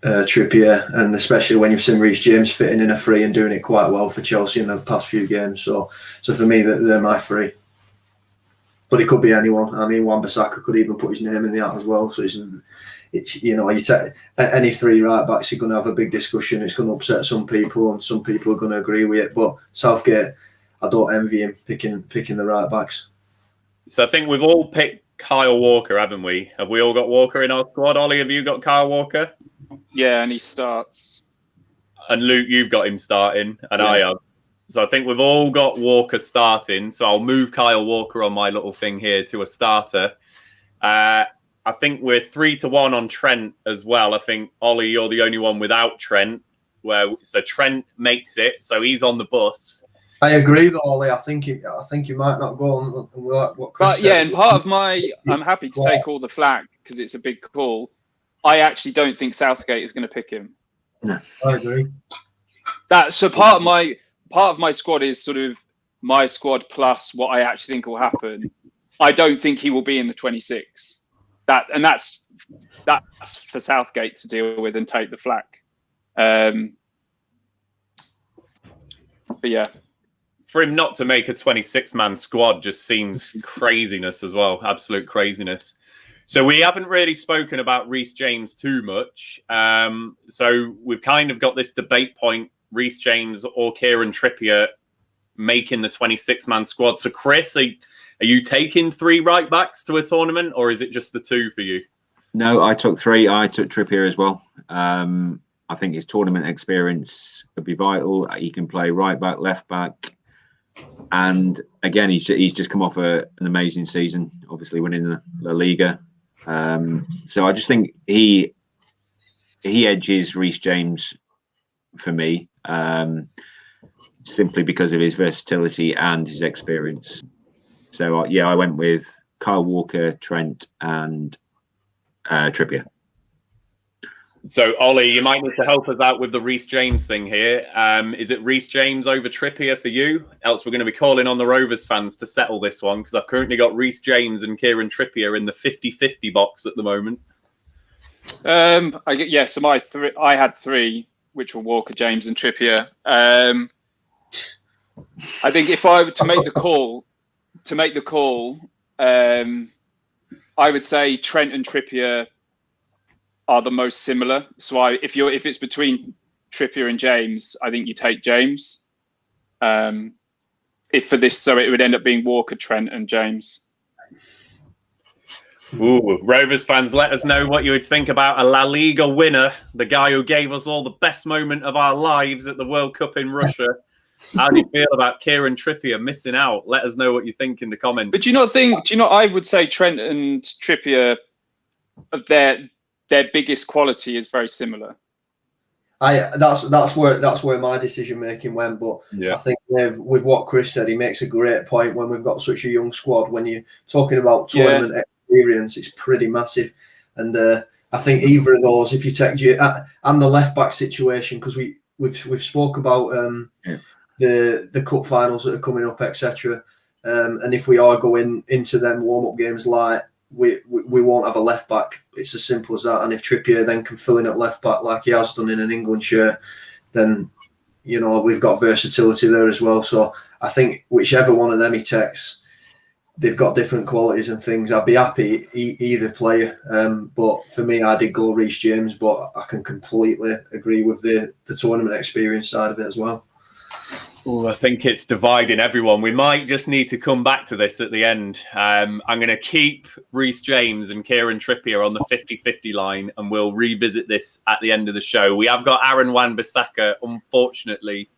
Trippier, and especially when you've seen Reese James fitting in a free and doing it quite well for Chelsea in the past few games. So for me, they're my 3. But it could be anyone. I mean, Wan-Bissaka could even put his name in the hat as well. So it's you take any 3 right backs, you're going to have a big discussion. It's going to upset some people, and some people are going to agree with it. But Southgate, I don't envy him picking the right backs. So I think we've all picked Kyle Walker, haven't we? Have we all got Walker in our squad? Ollie, have you got Kyle Walker? Yeah, and he starts. And Luke, you've got him starting, and yeah. I have. So I think we've all got Walker starting. So I'll move Kyle Walker on my little thing here to a starter. I think we're 3-1 on Trent as well. I think, Ollie, you're the only one without Trent. So Trent makes it. So he's on the bus. I agree with Ollie. I think he might not go on what Chris said. Yeah, and part of I'm happy to take all the flack because it's a big call. I actually don't think Southgate is going to pick him. No, I agree. That's so part of part of my squad is sort of my squad plus what I actually think will happen. I don't think he will be in the 26. That's for Southgate to deal with and take the flak. But yeah, for him not to make a 26-man squad just seems craziness as well. Absolute craziness. So we haven't really spoken about Reese James too much. So we've kind of got this debate point: Reese James or Kieran Trippier making the 26-man squad. So Chris, are you taking 3 right backs to a tournament, or is it just the 2 for you? No, I took 3. I took Trippier as well. I think his tournament experience would be vital. He can play right back, left back, and again, he's just come off an amazing season. Obviously, winning the La Liga. So I just think he edges Reese James for me, simply because of his versatility and his experience. So yeah, I went with Kyle Walker, Trent, and Trippier. So Ollie, you might need to help us out with the Reese James thing here. Is it Reese James over Trippier for you? Else we're going to be calling on the Rovers fans to settle this one, because I've currently got Reese James and Kieran Trippier in the 50-50 box at the moment. So I had 3, which were Walker, James, and Trippier. I think if I were to make the call, I would say Trent and Trippier are the most similar. So if it's between Trippier and James, I think you take James. So it would end up being Walker, Trent, and James. Ooh, Rovers fans, let us know what you would think about a La Liga winner, the guy who gave us all the best moment of our lives at the World Cup in Russia. How do you feel about Kieran Trippier missing out? Let us know what you think in the comments. But I would say Trent and Trippier, their biggest quality is very similar. That's where my decision making went. But yeah. I think with what Chris said, he makes a great point. When we've got such a young squad, when you're talking about tournament experience, it's pretty massive. And I think either of those, if you take and the left back situation, because we've spoke about the cup finals that are coming up, etc. And if we are going into them warm up games light, we won't have a left back. It's as simple as that. And if Trippier then can fill in at left back like he has done in an England shirt, then we've got versatility there as well. So I think whichever one of them he takes, they've got different qualities and things. I'd be happy either player. But for me, I did go Reese James, but I can completely agree with the tournament experience side of it as well. Oh, I think it's dividing everyone. We might just need to come back to this at the end. I'm going to keep Reese James and Kieran Trippier on the 50-50 line, and we'll revisit this at the end of the show. We have got Aaron Wan-Bissaka, unfortunately,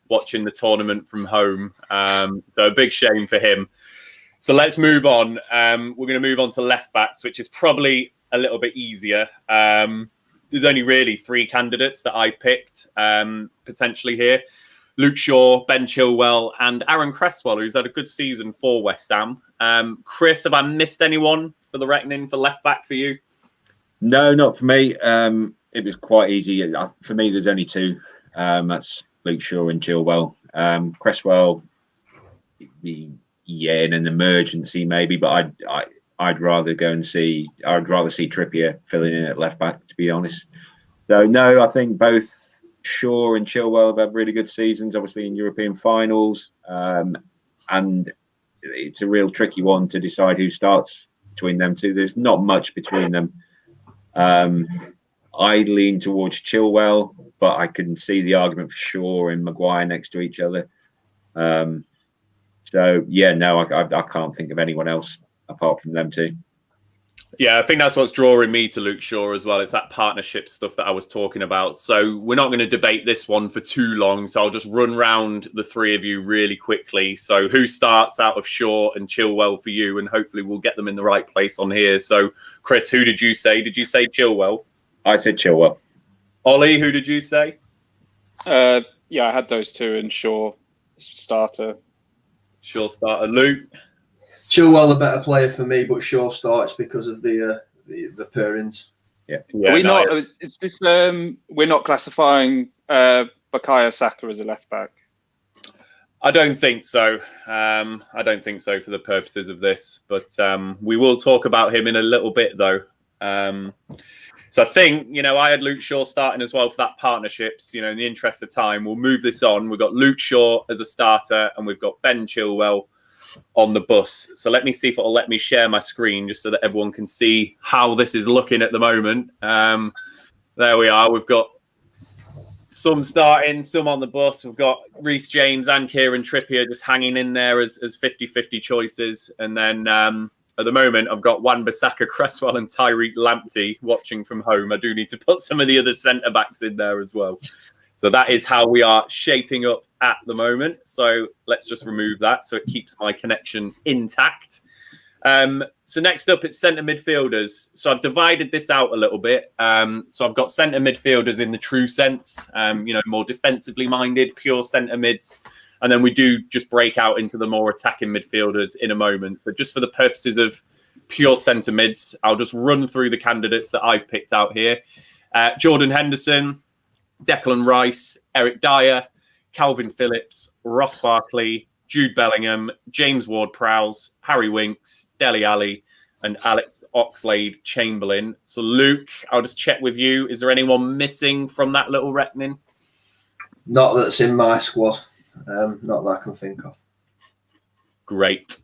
watching the tournament from home. So a big shame for him. So let's move on. We're going to move on to left backs, which is probably a little bit easier. There's only really 3 candidates that I've picked potentially here. Luke Shaw, Ben Chilwell, and Aaron Cresswell, who's had a good season for West Ham. Chris, have I missed anyone for the reckoning for left back for you? No, not for me. It was quite easy. For me, there's only 2. That's Luke Shaw and Chilwell. Cresswell, in an emergency maybe, but I'd rather see Trippier filling in at left back, to be honest. So no, I think both Shaw and Chilwell have had really good seasons, obviously in European finals, and it's a real tricky one to decide who starts between them 2. There's not much between them. I lean towards Chilwell, but I can see the argument for Shaw and Maguire next to each other. So yeah, no, I can't think of anyone else apart from them 2. Yeah, I think that's what's drawing me to Luke Shaw as well. It's that partnership stuff that I was talking about. So we're not going to debate this one for too long. So I'll just run round the 3 of you really quickly. So who starts out of Shaw and Chilwell for you? And hopefully we'll get them in the right place on here. So Chris, who did you say? Did you say Chilwell? I said Chilwell. Ollie, who did you say? I had those 2 and Shaw starter. Shaw starter. Luke? Chilwell a better player for me, but Shaw starts because of the pairings. Yeah. We're not classifying Bukayo Saka as a left back. I don't think so. I don't think so for the purposes of this, but we will talk about him in a little bit, though. So I think, I had Luke Shaw starting as well for that partnerships. In the interest of time, we'll move this on. We've got Luke Shaw as a starter, and we've got Ben Chilwell on the bus. So let me see if it'll let me share my screen just so that everyone can see how this is looking at the moment. There we are. We've got some starting, some on the bus. We've got Reese James and Kieran Trippier just hanging in there as 50-50 choices. And then at the moment, I've got Wan-Bissaka, Cresswell and Tariq Lamptey watching from home. I do need to put some of the other centre-backs in there as well. So that is how we are shaping up at the moment. So let's just remove that so it keeps my connection intact. So next up, it's centre midfielders. So I've divided this out a little bit. So I've got centre midfielders in the true sense, more defensively minded, pure centre mids. And then we do just break out into the more attacking midfielders in a moment. So just for the purposes of pure centre mids, I'll just run through the candidates that I've picked out here. Jordan Henderson, Declan Rice, Eric Dier, Calvin Phillips, Ross Barkley, Jude Bellingham, James Ward-Prowse, Harry Winks, Dele Alli, and Alex Oxlade-Chamberlain. So, Luke, I'll just check with you. Is there anyone missing from that little reckoning? Not that's in my squad. Not that I can think of. Great.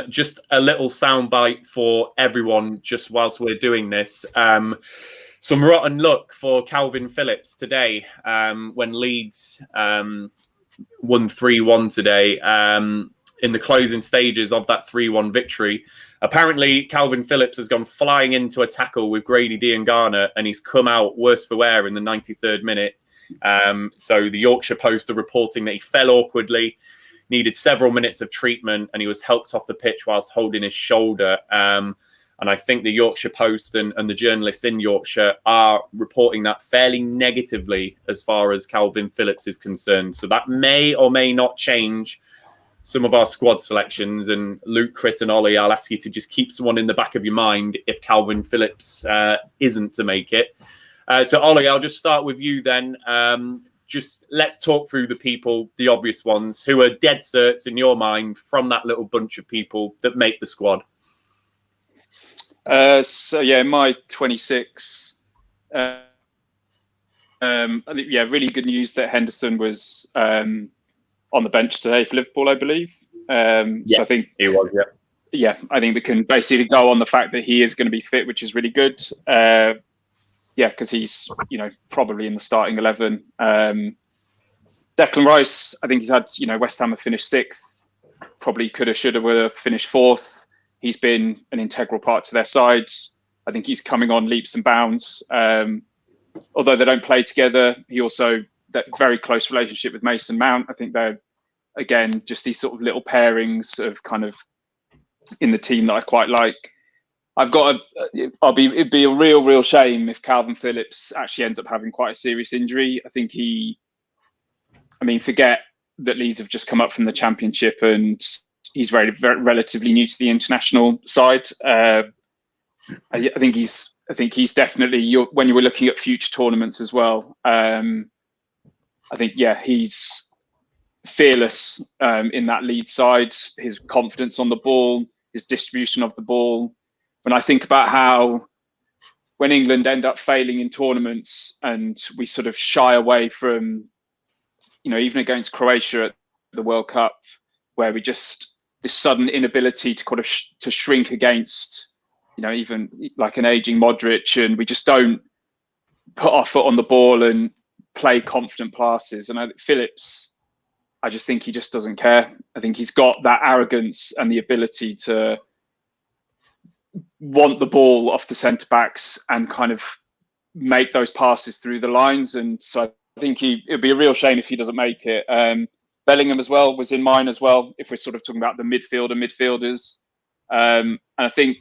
Just a little soundbite for everyone just whilst we're doing this. Some rotten luck for Calvin Phillips today when Leeds won 3-1 today in the closing stages of that 3-1 victory. Apparently, Calvin Phillips has gone flying into a tackle with Grady Diangana and he's come out worse for wear in the 93rd minute. So the Yorkshire Post are reporting that he fell awkwardly, needed several minutes of treatment, and he was helped off the pitch whilst holding his shoulder. And I think the Yorkshire Post and the journalists in Yorkshire are reporting that fairly negatively as far as Calvin Phillips is concerned. So that may or may not change some of our squad selections. And Luke, Chris and Ollie, I'll ask you to just keep someone in the back of your mind if Calvin Phillips isn't to make it. So Ollie, I'll just start with you then. Just let's talk through the people, the obvious ones, who are dead certs in your mind from that little bunch of people that make the squad. My 26. Really good news that Henderson was on the bench today for Liverpool, I believe. So I think he was. Yeah, I think we can basically go on the fact that he is going to be fit, which is really good. Because he's probably in the starting 11. Declan Rice, I think he's had West Ham have finished 6th. Probably could have, should have, would have finished 4th. He's been an integral part to their sides. I think he's coming on leaps and bounds. Although they don't play together, he also that very close relationship with Mason Mount. I think they're, again, just these sort of little pairings of kind of in the team that I quite like. It'd be a real shame if Calvin Phillips actually ends up having quite a serious injury. I think forget that Leeds have just come up from the Championship and he's very relatively new to the international side. I think he's definitely when you were looking at future tournaments as well. He's fearless in that lead side. His confidence on the ball, his distribution of the ball. When I think about how when England end up failing in tournaments and we sort of shy away from, even against Croatia at the World Cup, where we just this sudden inability to kind of to shrink against, even like an aging Modric, and we just don't put our foot on the ball and play confident passes. And Phillips, I just think he just doesn't care. I think he's got that arrogance and the ability to want the ball off the centre backs and kind of make those passes through the lines. And so I think it'd be a real shame if he doesn't make it. Bellingham as well was in mine as well, if we're sort of talking about the midfielders. And I think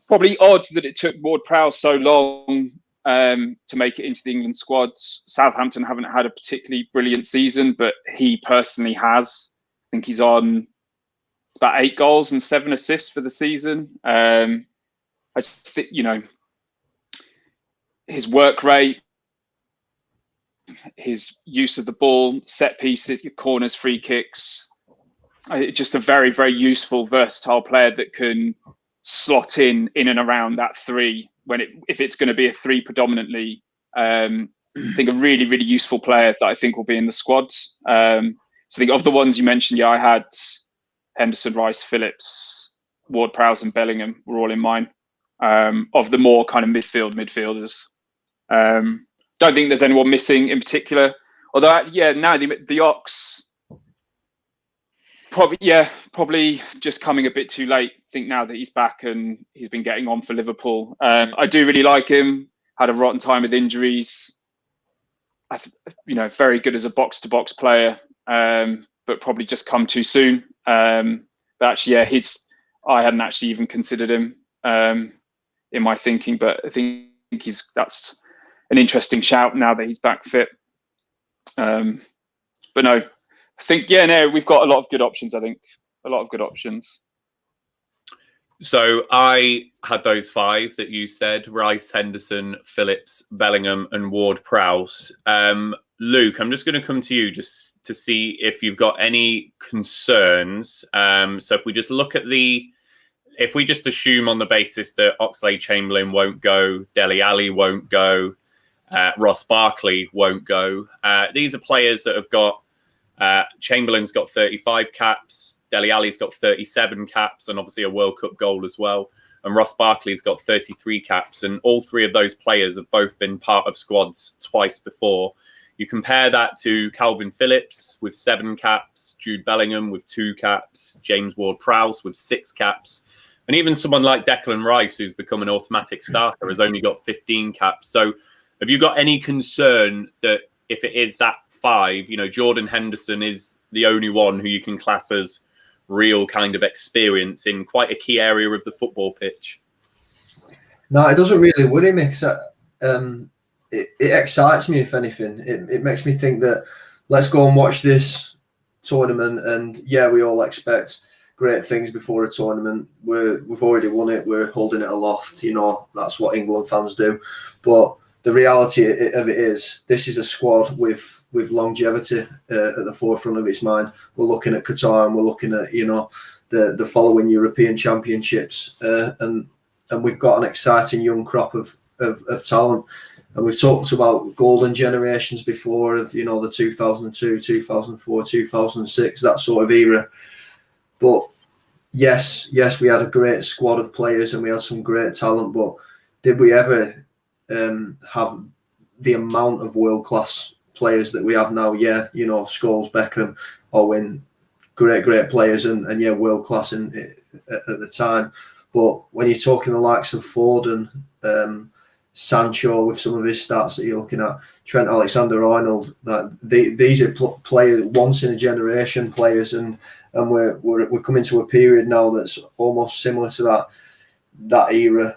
probably odd that it took Ward-Prowse so long to make it into the England squad. Southampton haven't had a particularly brilliant season, but he personally has. I think he's on about 8 goals and 7 assists for the season. I just think, his work rate, his use of the ball, set pieces, corners, free kicks. Just a very, very useful, versatile player that can slot in and around that three if it's going to be a three predominantly. I think a really, really useful player that I think will be in the squads. So I think of the ones you mentioned, I had Henderson, Rice, Phillips, Ward-Prowse and Bellingham were all in mine. Of the more kind of midfielders. Don't think there's anyone missing in particular. Although, now the Ox, probably just coming a bit too late. I think now that he's back and he's been getting on for Liverpool. I do really like him. Had a rotten time with injuries. Very good as a box-to-box player, but probably just come too soon. But actually, I hadn't actually even considered him in my thinking, but I think that's an interesting shout now that he's back fit. But no, I think we've got a lot of good options. I think a lot of good options. So I had those five that you said: Rice, Henderson, Phillips, Bellingham, and Ward-Prowse. Luke, I'm just going to come to you just to see if you've got any concerns. So if we just look at if we just assume on the basis that Oxlade-Chamberlain won't go, Dele Alli won't go, Ross Barkley won't go. These are players that have got, Chamberlain's got 35 caps, Dele Alli's got 37 caps, and obviously a World Cup goal as well. And Ross Barkley's got 33 caps. And all three of those players have both been part of squads twice before. You compare that to Calvin Phillips with 7 caps, Jude Bellingham with 2 caps, James Ward-Prowse with 6 caps. And even someone like Declan Rice, who's become an automatic starter, has only got 15 caps. So have you got any concern that if it is that 5, Jordan Henderson is the only one who you can class as real kind of experience in quite a key area of the football pitch? No, it doesn't really worry me. It excites me, if anything. It makes me think that let's go and watch this tournament, and we all expect great things before a tournament. We've already won it. We're holding it aloft. That's what England fans do. But the reality of it is, this is a squad with longevity at the forefront of its mind. We're looking at Qatar, and we're looking at the following European Championships, and we've got an exciting young crop of talent. And we've talked about golden generations before of the 2002, 2004, 2006, that sort of era. But yes, we had a great squad of players and we had some great talent. But did we ever have the amount of world-class players that we have now? Scholes, Beckham, Owen, great players and world-class at the time. But when you're talking the likes of Foden, Sancho with some of his stats that you're looking at, Trent Alexander-Arnold, these are players, once in a generation players, and we're coming to a period now that's almost similar to that era,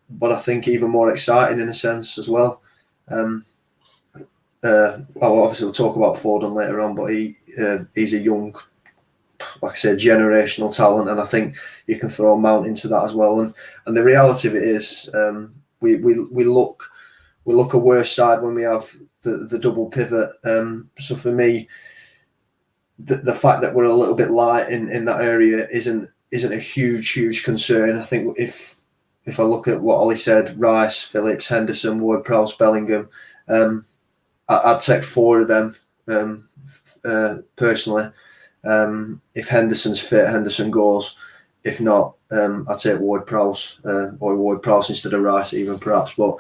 but I think even more exciting in a sense as well. Obviously we'll talk about Foden later on, but he's a young, like I said, generational talent, and I think you can throw Mount into that as well. And the reality of it is, we look a worse side when we have the double pivot. So for me, the fact that we're a little bit light in that area isn't a huge concern. I think if I look at what Ollie said, Rice, Phillips, Henderson, Ward-Prowse, Bellingham, I'd take 4 of them personally. If Henderson's fit, Henderson goes. If not, I'd take Ward-Prowse or Ward-Prowse instead of Rice, even perhaps. But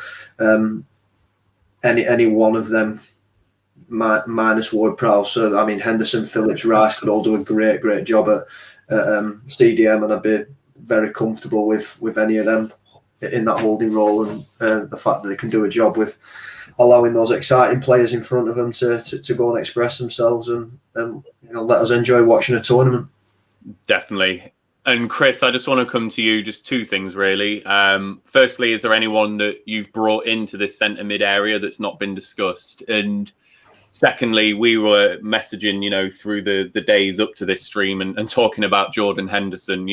any one of them minus Ward-Prowse. So I mean, Henderson, Phillips, Rice could all do a great job at CDM, and I'd be very comfortable with any of them in that holding role, and the fact that they can do a job with allowing those exciting players in front of them to go and express themselves and let us enjoy watching a tournament. Definitely. And Chris, I just want to come to you. Just 2 things, really. Firstly, is there anyone that you've brought into this centre mid area that's not been discussed? And secondly, we were messaging, through the days up to this stream and talking about Jordan Henderson.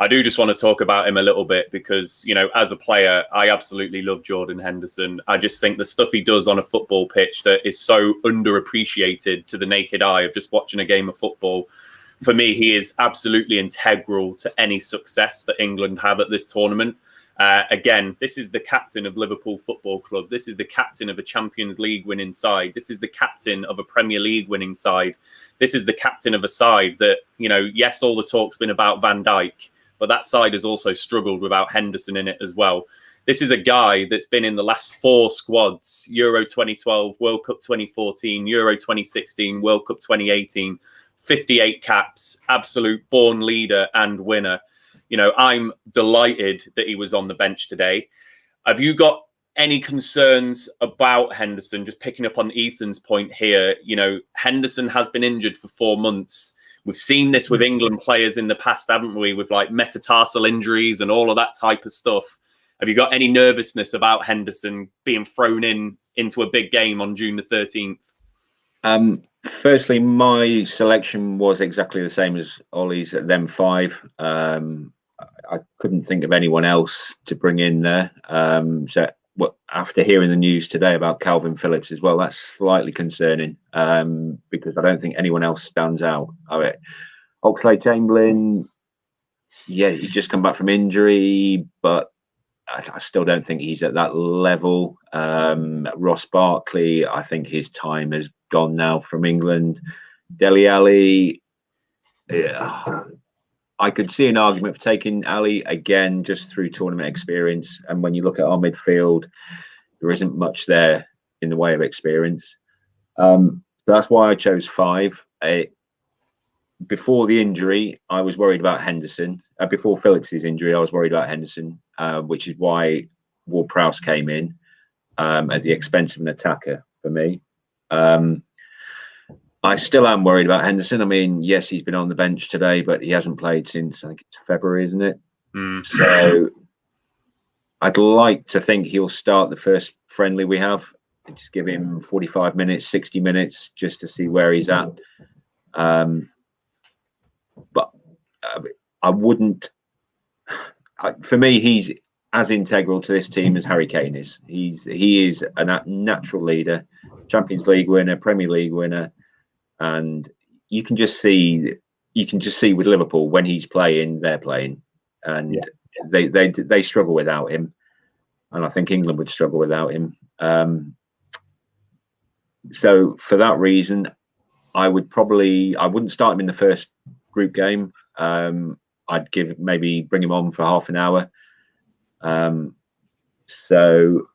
I do just want to talk about him a little bit because, you know, as a player, I absolutely love Jordan Henderson. I just think the stuff he does on a football pitch that is so underappreciated to the naked eye of just watching a game of football. For me, he is absolutely integral to any success that England have at this tournament. Again, this is the captain of Liverpool Football Club. This is the captain of a Champions League winning side. This is the captain of a Premier League winning side. This is the captain of a side that, you know, yes, all the talk's been about Van Dijk, but that side has also struggled without Henderson in it as well. This is a guy that's been in the last 4 squads: Euro 2012, World Cup 2014, Euro 2016, World Cup 2018, 58 caps, absolute born leader and winner. You know, I'm delighted that he was on the bench today. Have you got any concerns about Henderson? Just picking up on Ethan's point here, you know, Henderson has been injured for 4 months. We've seen this with England players in the past, haven't we? With like metatarsal injuries and all of that type of stuff. Have you got any nervousness about Henderson being thrown into a big game on June the 13th? Firstly, my selection was exactly the same as Ollie's at them 5. I couldn't think of anyone else to bring in there. So after hearing the news today about Kalvin Phillips as well, that's slightly concerning because I don't think anyone else stands out. Oxlade-Chamberlain, yeah, he just come back from injury, but I still don't think he's at that level. Ross Barkley, I think his time has gone now from England. Dele Alli, I could see an argument for taking Ali again just through tournament experience. And when you look at our midfield, there isn't much there in the way of experience. So that's why I chose 5. Before the injury, I was worried about Henderson. Before Phillips's injury, I was worried about Henderson, which is why Ward-Prowse came in at the expense of an attacker for me. I still am worried about Henderson. I mean, yes, he's been on the bench today, but he hasn't played since, I think it's February, isn't it? So I'd like to think he'll start the first friendly we have and just give him 45 minutes, 60 minutes just to see where he's at. But I wouldn't. For me, he's as integral to this team as Harry Kane is. He is a natural leader, Champions League winner, Premier League winner. And you can just see with Liverpool when he's playing, they're playing, and they struggle without him, and I think England would struggle without him. So for that reason, I wouldn't start him in the first group game. I'd bring him on for half an hour. So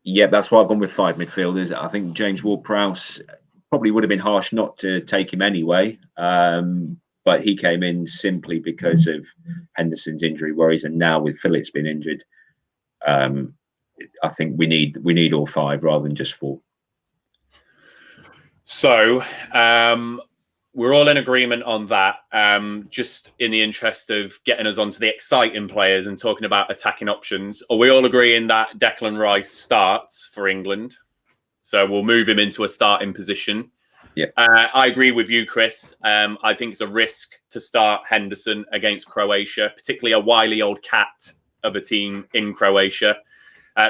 yeah, that's why I've gone with 5 midfielders. I think James Ward-Prowse probably would have been harsh not to take him anyway, but he came in simply because of Henderson's injury worries, and now with Phillips being injured, I think we need all 5 rather than just 4. So we're all in agreement on that. Just in the interest of getting us onto the exciting players and talking about attacking options, are we all agreeing that Declan Rice starts for England? So we'll move him into a starting position. Yeah, I agree with you, Chris. I think it's a risk to start Henderson against Croatia, particularly a wily old cat of a team in Croatia.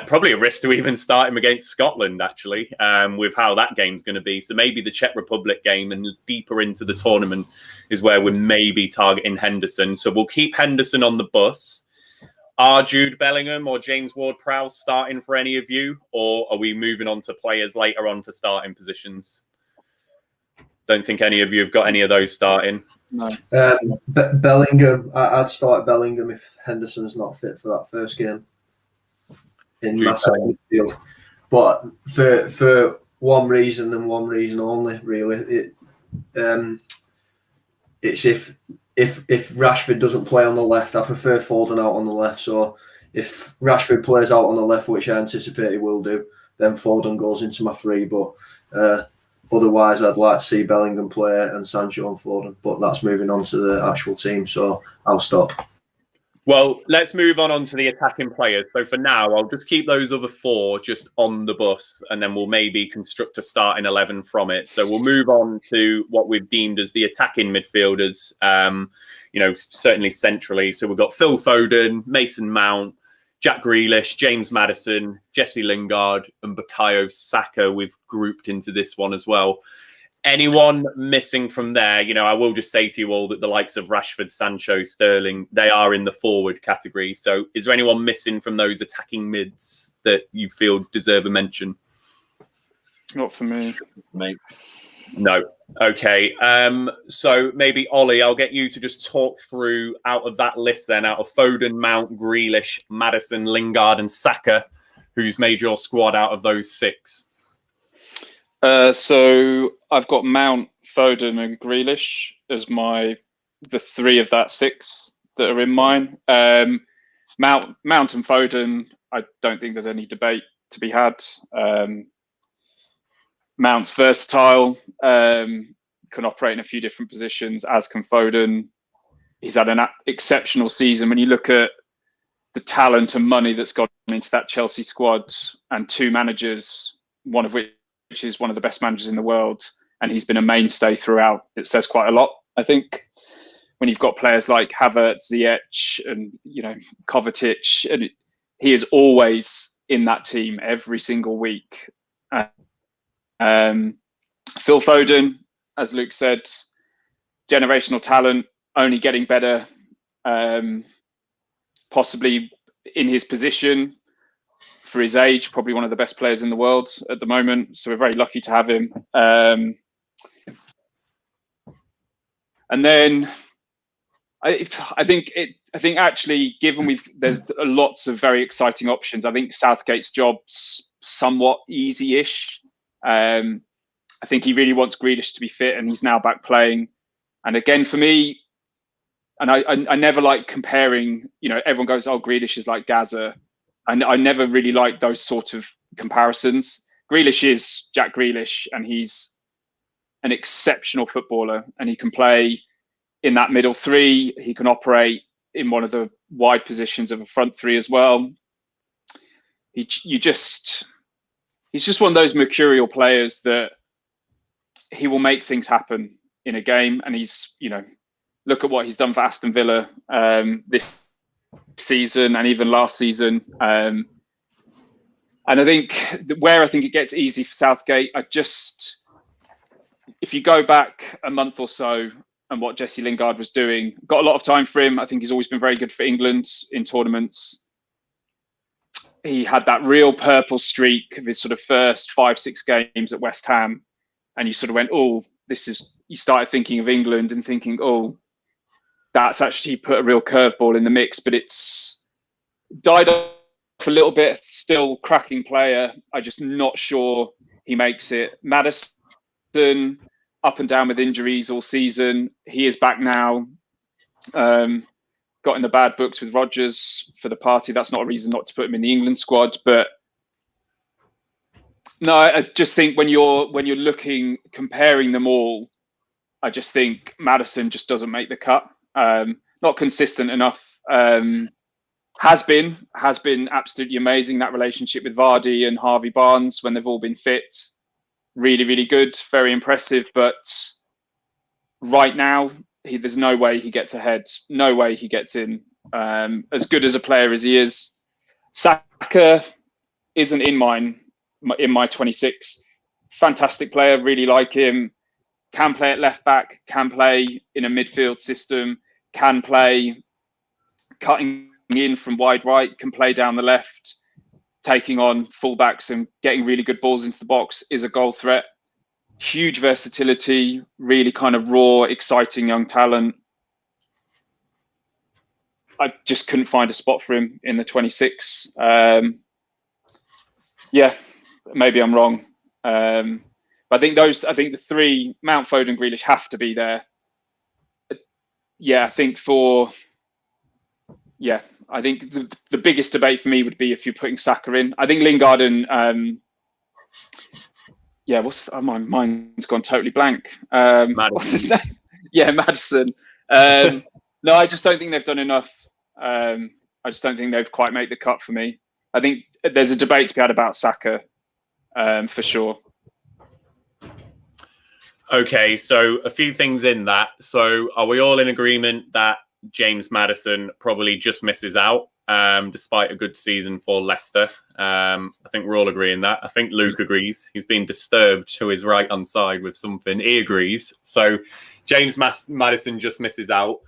Probably a risk to even start him against Scotland, actually, with how that game's going to be. So maybe the Czech Republic game and deeper into the tournament is where we're maybe targeting Henderson. So we'll keep Henderson on the bus. Are Jude Bellingham or James Ward-Prowse starting for any of you? Or are we moving on to players later on for starting positions? Don't think any of you have got any of those starting. No. Bellingham, I'd start Bellingham if Henderson's not fit for that first game in my second field. But for one reason and one reason only, really. It's if Rashford doesn't play on the left, I prefer Foden out on the left. So if Rashford plays out on the left, which I anticipate he will do, then Foden goes into my 3. But otherwise, I'd like to see Bellingham play and Sancho and Foden. But that's moving on to the actual team, so I'll stop. Well, let's move on to the attacking players. So for now, I'll just keep those other 4 just on the bus, and then we'll maybe construct a starting 11 from it. So we'll move on to what we've deemed as the attacking midfielders, certainly centrally. So we've got Phil Foden, Mason Mount, Jack Grealish, James Maddison, Jesse Lingard, and Bukayo Saka we've grouped into this one as well. Anyone missing from there, I will just say to you all that the likes of Rashford, Sancho, Sterling, they are in the forward category. So is there anyone missing from those attacking mids that you feel deserve a mention? Not for me, mate. No. Okay. So maybe Ollie, I'll get you to just talk through out of that list then, out of Foden, Mount, Grealish, Maddison, Lingard, and Saka, who's made your squad out of those 6? So I've got Mount, Foden, and Grealish as the 3 of that 6 that are in mine. Mount and Foden, I don't think there's any debate to be had. Mount's versatile, can operate in a few different positions, as can Foden. He's had an exceptional season. When you look at the talent and money that's gone into that Chelsea squad, and 2 managers, one of which is one of the best managers in the world, and he's been a mainstay throughout, it says quite a lot, I think. When you've got players like Havertz, Ziyech, and Kovacic, and he is always in that team every single week. Phil Foden, as Luke said, generational talent, only getting better, possibly in his position. For his age, probably one of the best players in the world at the moment. So we're very lucky to have him. And then I think actually, given there's lots of very exciting options, I think Southgate's job's somewhat easy-ish. I think he really wants Grealish to be fit, and he's now back playing. And again, for me, and I never like comparing, everyone goes, oh, Grealish is like Gaza. I never really like those sort of comparisons. Grealish is Jack Grealish, and he's an exceptional footballer, and he can play in that middle 3. He can operate in one of the wide positions of a front 3 as well. He's just one of those mercurial players that he will make things happen in a game. And he's, look at what he's done for Aston Villa this season and even last season. And I think where I think it gets easy for Southgate, if you go back a month or so and what Jesse Lingard was doing, got a lot of time for him. I think he's always been very good for England in tournaments. He had that real purple streak of his sort of first 5-6 games at West Ham. And you sort of went, oh, you started thinking of England and thinking, oh, that's actually put a real curveball in the mix, but it's died off a little bit. Still cracking player. I'm just not sure he makes it. Maddison, up and down with injuries all season. He is back now. Got in the bad books with Rodgers for the party. That's not a reason not to put him in the England squad. But no, I just think when you're comparing them all, I just think Maddison just doesn't make the cut. Not consistent enough. Has been absolutely amazing, that relationship with Vardy and Harvey Barnes when they've all been fit. Really, really good, very impressive. But right now, there's no way he gets ahead. No way he gets in. As good as a player as he is, Saka isn't in my 26. Fantastic player, really like him. Can play at left back, can play in a midfield system, can play cutting in from wide right, can play down the left, taking on fullbacks and getting really good balls into the box, is a goal threat. Huge versatility, really kind of raw, exciting young talent. I just couldn't find a spot for him in the 26. Yeah, maybe I'm wrong. But I think the 3, Mount, Foden, Grealish, have to be there. Yeah, I think the biggest debate for me would be if you're putting Saka in. I think Lingard and my mind's gone totally blank. What's his name? Yeah, Maddison. No, I just don't think they've done enough. I just don't think they'd quite make the cut for me. I think there's a debate to be had about Saka, for sure. Okay, so a few things in that. So are we all in agreement that James Maddison probably just misses out, despite a good season for Leicester? I think we're all agreeing that. I think Luke agrees. He's been disturbed to his right-hand side with something. He agrees. So James Maddison just misses out.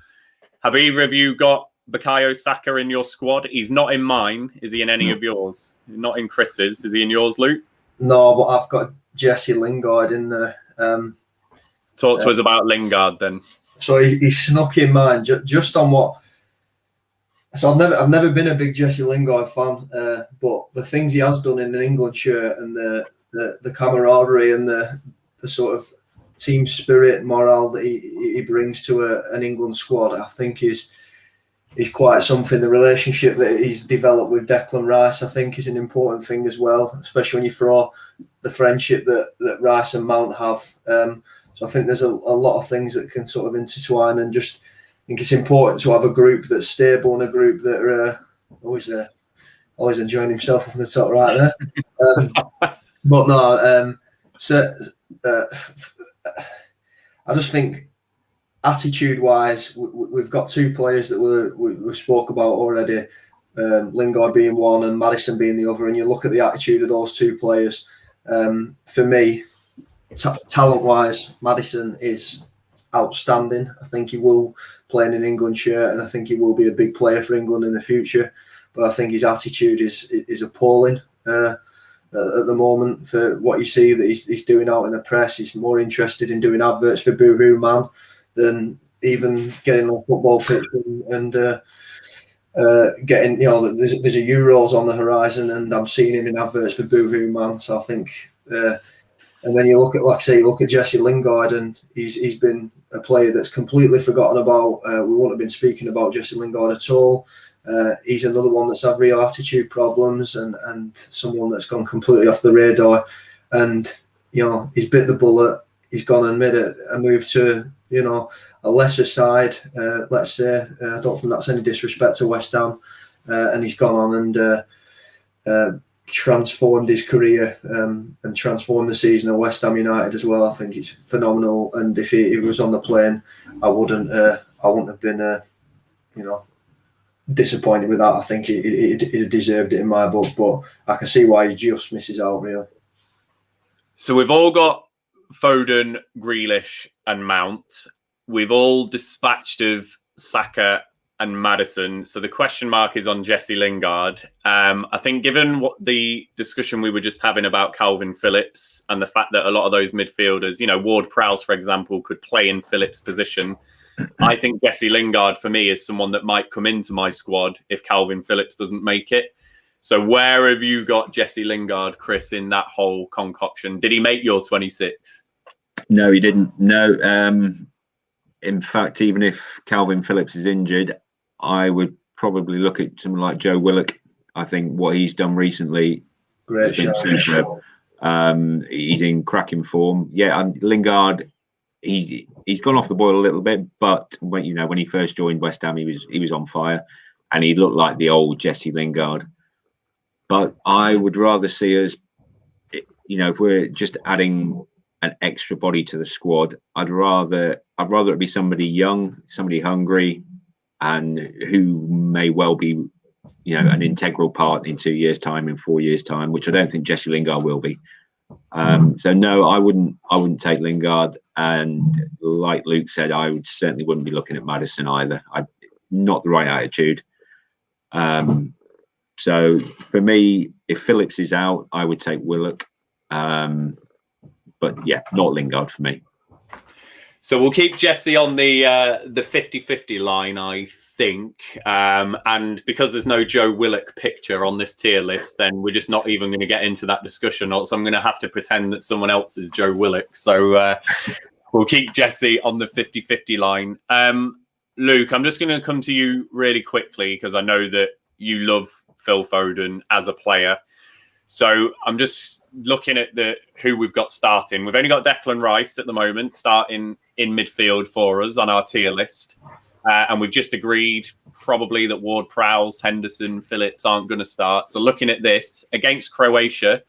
Have either of you got Bukayo Saka in your squad? He's not in mine. Is he in any of yours? Not in Chris's. Is he in yours, Luke? No, but I've got Jesse Lingard in there. Talk to us about Lingard then. So he snuck in mine just on what. So I've never been a big Jesse Lingard fan, but the things he has done in an England shirt and the camaraderie and the sort of team spirit, morale that he brings to an England squad, I think is quite something. The relationship that he's developed with Declan Rice, I think, is an important thing as well, especially when you throw the friendship that Rice and Mount have. So I think there's a lot of things that can sort of intertwine, and just I think it's important to have a group that's stable and a group that are always enjoying himself up on the top right there. But no, I just think attitude-wise, we've got two players that we spoke about already, Lingard being one and Maddison being the other, and you look at the attitude of those two players. For me, talent-wise, Maddison is outstanding. I think he will play in an England shirt, and I think he will be a big player for England in the future. But I think his attitude is appalling at the moment. For what you see that he's doing out in the press, he's more interested in doing adverts for Boohoo Man than even getting on a football pitch and getting, there's a Euros on the horizon, and I'm seeing him in adverts for Boohoo Man. So I think. And then you look at, like I say, you look at Jesse Lingard, and he's been a player that's completely forgotten about. We wouldn't have been speaking about Jesse Lingard at all. He's another one that's had real attitude problems and someone that's gone completely off the radar. And, he's bit the bullet. He's gone and made a move to, a lesser side, let's say. I don't think that's any disrespect to West Ham. And he's gone on and transformed his career and transformed the season of West Ham United as well. I think it's phenomenal, and if he was on the plane, I wouldn't have been disappointed with that. I think he deserved it in my book, but I can see why he just misses out, really. So we've all got Foden, Grealish and Mount. We've all dispatched of Saka and Maddison. So the question mark is on Jesse Lingard. I think given what the discussion we were just having about Kalvin Phillips and the fact that a lot of those midfielders, Ward-Prowse, for example, could play in Phillips' position, I think Jesse Lingard, for me, is someone that might come into my squad if Kalvin Phillips doesn't make it. So where have you got Jesse Lingard, Chris, in that whole concoction? Did he make your 26? No, he didn't. No. In fact, even if Kalvin Phillips is injured, I would probably look at someone like Joe Willock. I think what he's done recently has been superb. He's in cracking form. Yeah, and Lingard, he's gone off the boil a little bit, but when he first joined West Ham, he was on fire, and he looked like the old Jesse Lingard. But I would rather see us, if we're just adding an extra body to the squad, I'd rather it be somebody young, somebody hungry, and who may well be, an integral part in 2 years' time, in 4 years' time, which I don't think Jesse Lingard will be. So no, I wouldn't take Lingard, and like Luke said, I certainly wouldn't be looking at Maddison either. Not the right attitude. So for me, if Phillips is out, I would take Willock. But yeah, not Lingard for me. So we'll keep Jesse on the 50-50 line, I think. And because there's no Joe Willock picture on this tier list, then we're just not even going to get into that discussion. So I'm going to have to pretend that someone else is Joe Willock. So we'll keep Jesse on the 50-50 line. Luke, I'm just going to come to you really quickly because I know that you love Phil Foden as a player. So I'm just looking at who we've got starting. We've only got Declan Rice at the moment starting in midfield for us on our tier list. And we've just agreed probably that Ward-Prowse, Henderson, Phillips aren't going to start. So looking at this, against Croatia,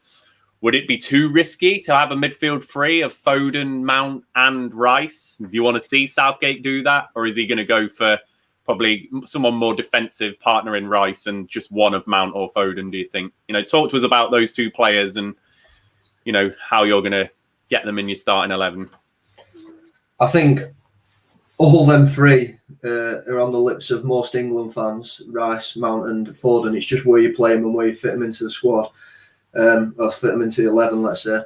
would it be too risky to have a midfield three of Foden, Mount and Rice? Do you want to see Southgate do that? Or is he going to go for probably someone more defensive, partner in Rice and just one of Mount or Foden, do you think? Talk to us about those two players and, how you're going to get them in your starting 11. I think all them three are on the lips of most England fans, Rice, Mount and Foden. It's just where you play them and where you fit them into the squad. Or fit them into the 11, let's say.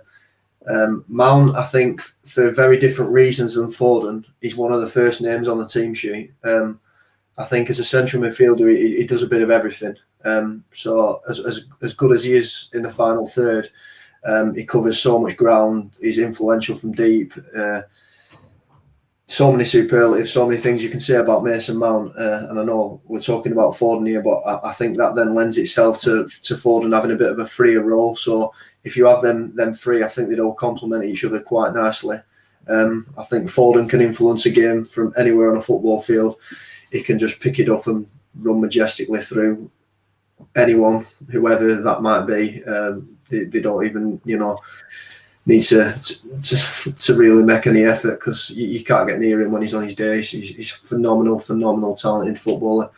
Mount, I think, for very different reasons than Foden, he's one of the first names on the team sheet. I think as a central midfielder, he does a bit of everything. So as good as he is in the final third, he covers so much ground. He's influential from deep. So many superlatives, so many things you can say about Mason Mount. And I know we're talking about Foden here, but I think that then lends itself to Foden having a bit of a freer role. So if you have them three, I think they'd all complement each other quite nicely. I think Foden can influence a game from anywhere on a football field. He can just pick it up and run majestically through anyone, whoever that might be. They don't even, need to really make any effort, because you can't get near him when he's on his day. He's phenomenal talented footballer.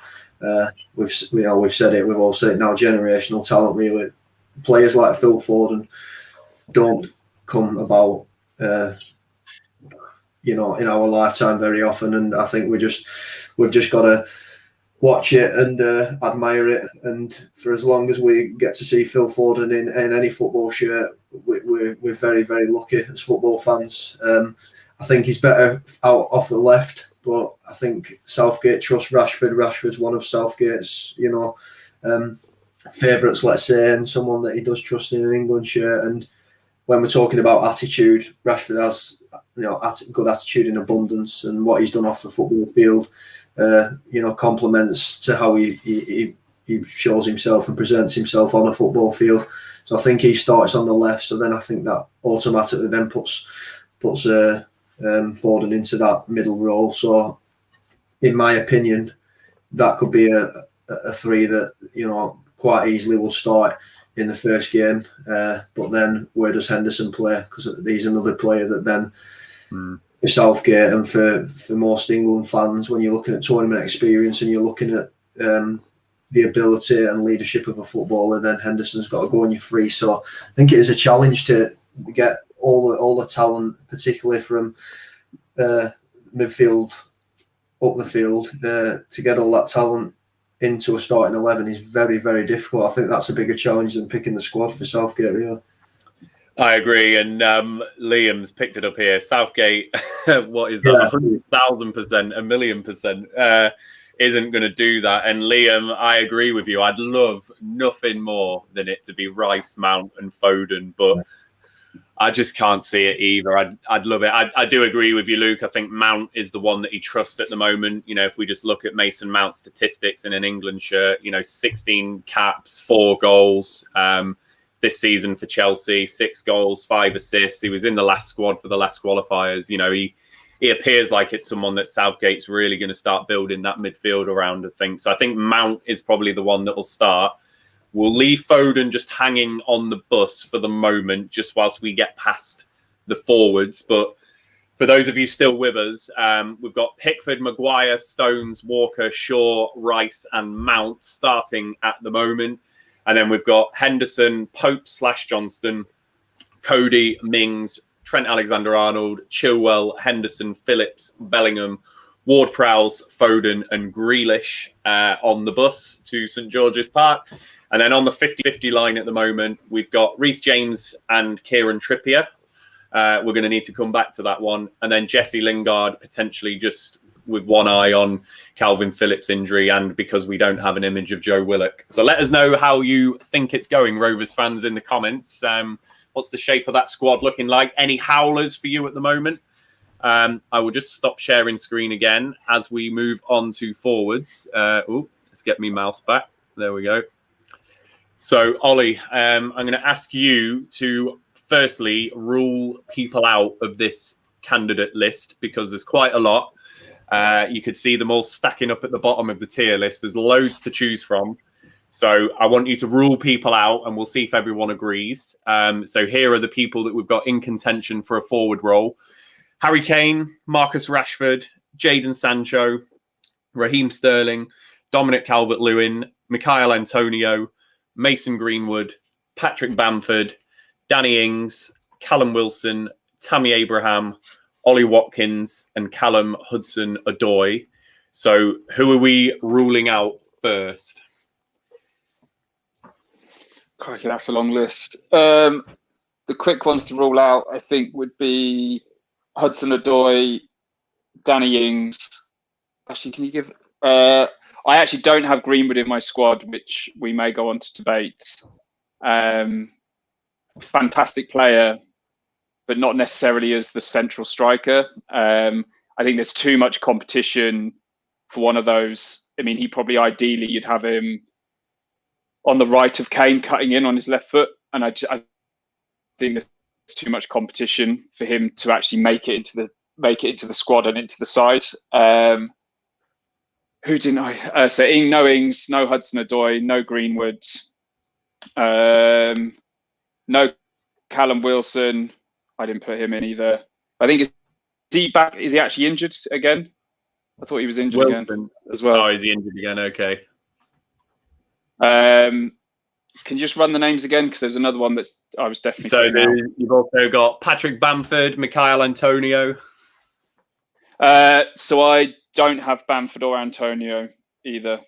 We've said it, we've all said it now, generational talent really. Players like Phil Foden don't come about in our lifetime very often, and I think we've just got to watch it and admire it. And for as long as we get to see Phil Foden in any football shirt, we're very, very lucky as football fans. I think he's better out off the left, but I think Southgate trusts Rashford. Rashford's one of Southgate's, favourites, let's say, and someone that he does trust in an England shirt. And when we're talking about attitude, Rashford has, good attitude in abundance, and what he's done off the football field, complements to how he shows himself and presents himself on a football field. So I think he starts on the left. So then I think that automatically then puts Foden into that middle role. So in my opinion, that could be a three that quite easily will start in the first game. But then where does Henderson play? Because he's another player that then for Southgate and for most England fans, when you're looking at tournament experience and you're looking at the ability and leadership of a footballer, then Henderson's got to go on your free. So I think it is a challenge to get all the talent, particularly from midfield up the field, to get all that talent into a starting 11 is very, very difficult. I think that's a bigger challenge than picking the squad for Southgate, really. I agree, and Liam's picked it up here. Southgate, what is that? 100,000%, 1,000,000%, isn't going to do that. And Liam, I agree with you. I'd love nothing more than it to be Rice, Mount, and Foden, but I just can't see it either. I'd love it. I do agree with you, Luke. I think Mount is the one that he trusts at the moment. If we just look at Mason Mount's statistics in an England shirt, 16 caps, 4 goals. This season for Chelsea, 6 goals, 5 assists. He was in the last squad for the last qualifiers. He appears like it's someone that Southgate's really going to start building that midfield around, I think. So I think Mount is probably the one that will start. We'll leave Foden just hanging on the bus for the moment, just whilst we get past the forwards. But for those of you still with us, we've got Pickford, Maguire, Stones, Walker, Shaw, Rice and Mount starting at the moment. And then we've got Henderson, Pope/Johnston, Cody, Mings, Trent Alexander-Arnold, Chilwell, Henderson, Phillips, Bellingham, Ward-Prowse, Foden and Grealish on the bus to St George's Park. And then on the 50-50 line at the moment, we've got Reese James and Kieran Trippier. We're going to need to come back to that one. And then Jesse Lingard, potentially just with one eye on Calvin Phillips' injury, and because we don't have an image of Joe Willock. So let us know how you think it's going, Rovers fans, in the comments. What's the shape of that squad looking like? Any howlers for you at the moment? I will just stop sharing screen again as we move on to forwards. Let's get me mouse back. There we go. So, Ollie, I'm going to ask you to firstly rule people out of this candidate list, because there's quite a lot. You could see them all stacking up at the bottom of the tier list. There's loads to choose from. So I want you to rule people out, and we'll see if everyone agrees. So here are the people that we've got in contention for a forward role. Harry Kane, Marcus Rashford, Jadon Sancho, Raheem Sterling, Dominic Calvert-Lewin, Michail Antonio, Mason Greenwood, Patrick Bamford, Danny Ings, Callum Wilson, Tammy Abraham, Ollie Watkins, and Callum Hudson-Odoi. So who are we ruling out first? Crikey, that's a long list. The quick ones to rule out, I think, would be Hudson-Odoi, Danny Ings. Actually, can you give... I actually don't have Greenwood in my squad, which we may go on to debate. Fantastic player, but not necessarily as the central striker. I think there's too much competition for one of those. I mean, ideally, you'd have him on the right of Kane, cutting in on his left foot, and I think there's too much competition for him to actually make it into the squad and into the side. Who didn't I? So no Ings, no Hudson-Odoi, no Greenwood, no Callum Wilson. I didn't put him in either. I think is he back? Is he actually injured again? I thought he was injured again as well. Oh, is he injured again? Okay. Can you just run the names again? Because there's another one that's I was definitely. So you've also got Patrick Bamford, Michail Antonio. So I don't have Bamford or Antonio either.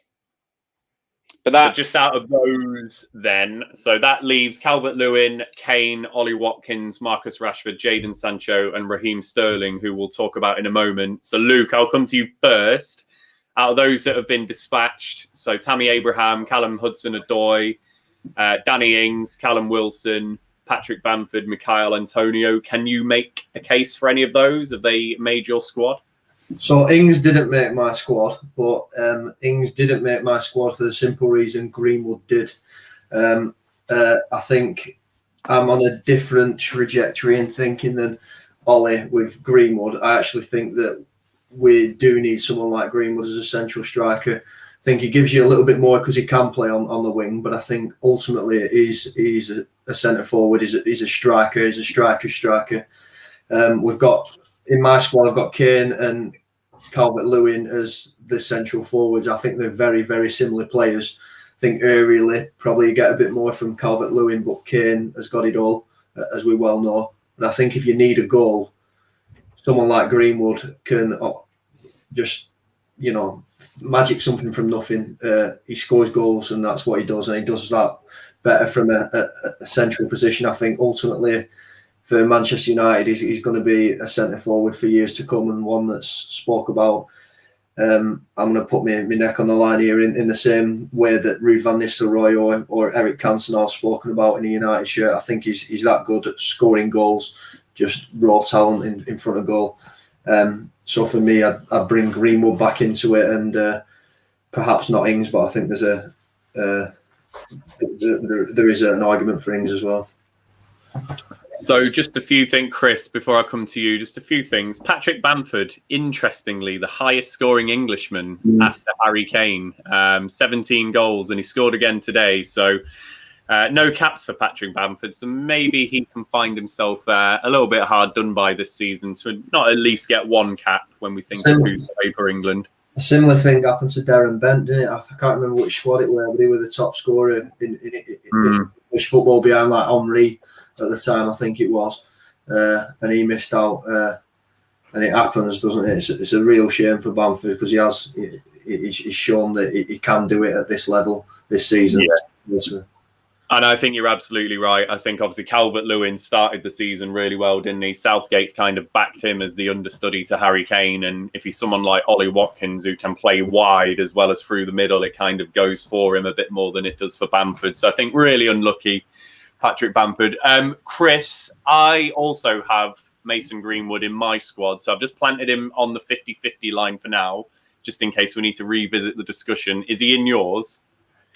But that so just out of those, then, so that leaves Calvert-Lewin, Kane, Ollie Watkins, Marcus Rashford, Jadon Sancho, and Raheem Sterling, who we'll talk about in a moment. So Luke, I'll come to you first. Out of those that have been dispatched, so Tammy Abraham, Callum Hudson-Odoi, Danny Ings, Callum Wilson, Patrick Bamford, Michail Antonio. Can you make a case for any of those? Have they made your squad? So Ings didn't make my squad, but Ings didn't make my squad for the simple reason Greenwood did. I think I'm on a different trajectory in thinking than Ollie with Greenwood. I actually think that we do need someone like Greenwood as a central striker. I think he gives you a little bit more because he can play on the wing, but I think ultimately he's a centre forward. He's a striker. He's a striker. We've got in my squad, I've got Kane and Calvert-Lewin as the central forwards. I think they're very, very similar players. I think aerially probably get a bit more from Calvert-Lewin, but Kane has got it all, as we well know. And I think if you need a goal, someone like Greenwood can just, magic something from nothing. He scores goals, and that's what he does, and he does that better from a central position. I think ultimately for Manchester United, he's going to be a centre forward for years to come, and one that's spoke about. I'm going to put my neck on the line here in the same way that Ruud van Nistelrooy or Eric Cantona are spoken about in a United shirt. I think he's that good at scoring goals, just raw talent in front of goal. So for me, I'd bring Greenwood back into it, and perhaps not Ings, but I think there is an argument for Ings as well. So just a few things, Chris, before I come to you, just a few things. Patrick Bamford, interestingly, the highest scoring Englishman after Harry Kane, 17 goals, and he scored again today. So no caps for Patrick Bamford. So maybe he can find himself a little bit hard done by this season to not at least get one cap when we think of who's played for England. A similar thing happened to Darren Bent, didn't it? I can't remember which squad it was, but he was the top scorer in English football behind like Henry at the time, I think it was, and he missed out. And it happens, doesn't it? It's a real shame for Bamford because he's shown that he can do it at this level this season. Yeah. And I think you're absolutely right. I think obviously Calvert-Lewin started the season really well, didn't he? Southgate's kind of backed him as the understudy to Harry Kane. And if he's someone like Ollie Watkins who can play wide as well as through the middle, it kind of goes for him a bit more than it does for Bamford. So I think really unlucky, Patrick Bamford. Chris, I also have Mason Greenwood in my squad. So I've just planted him on the 50-50 line for now, just in case we need to revisit the discussion. Is he in yours?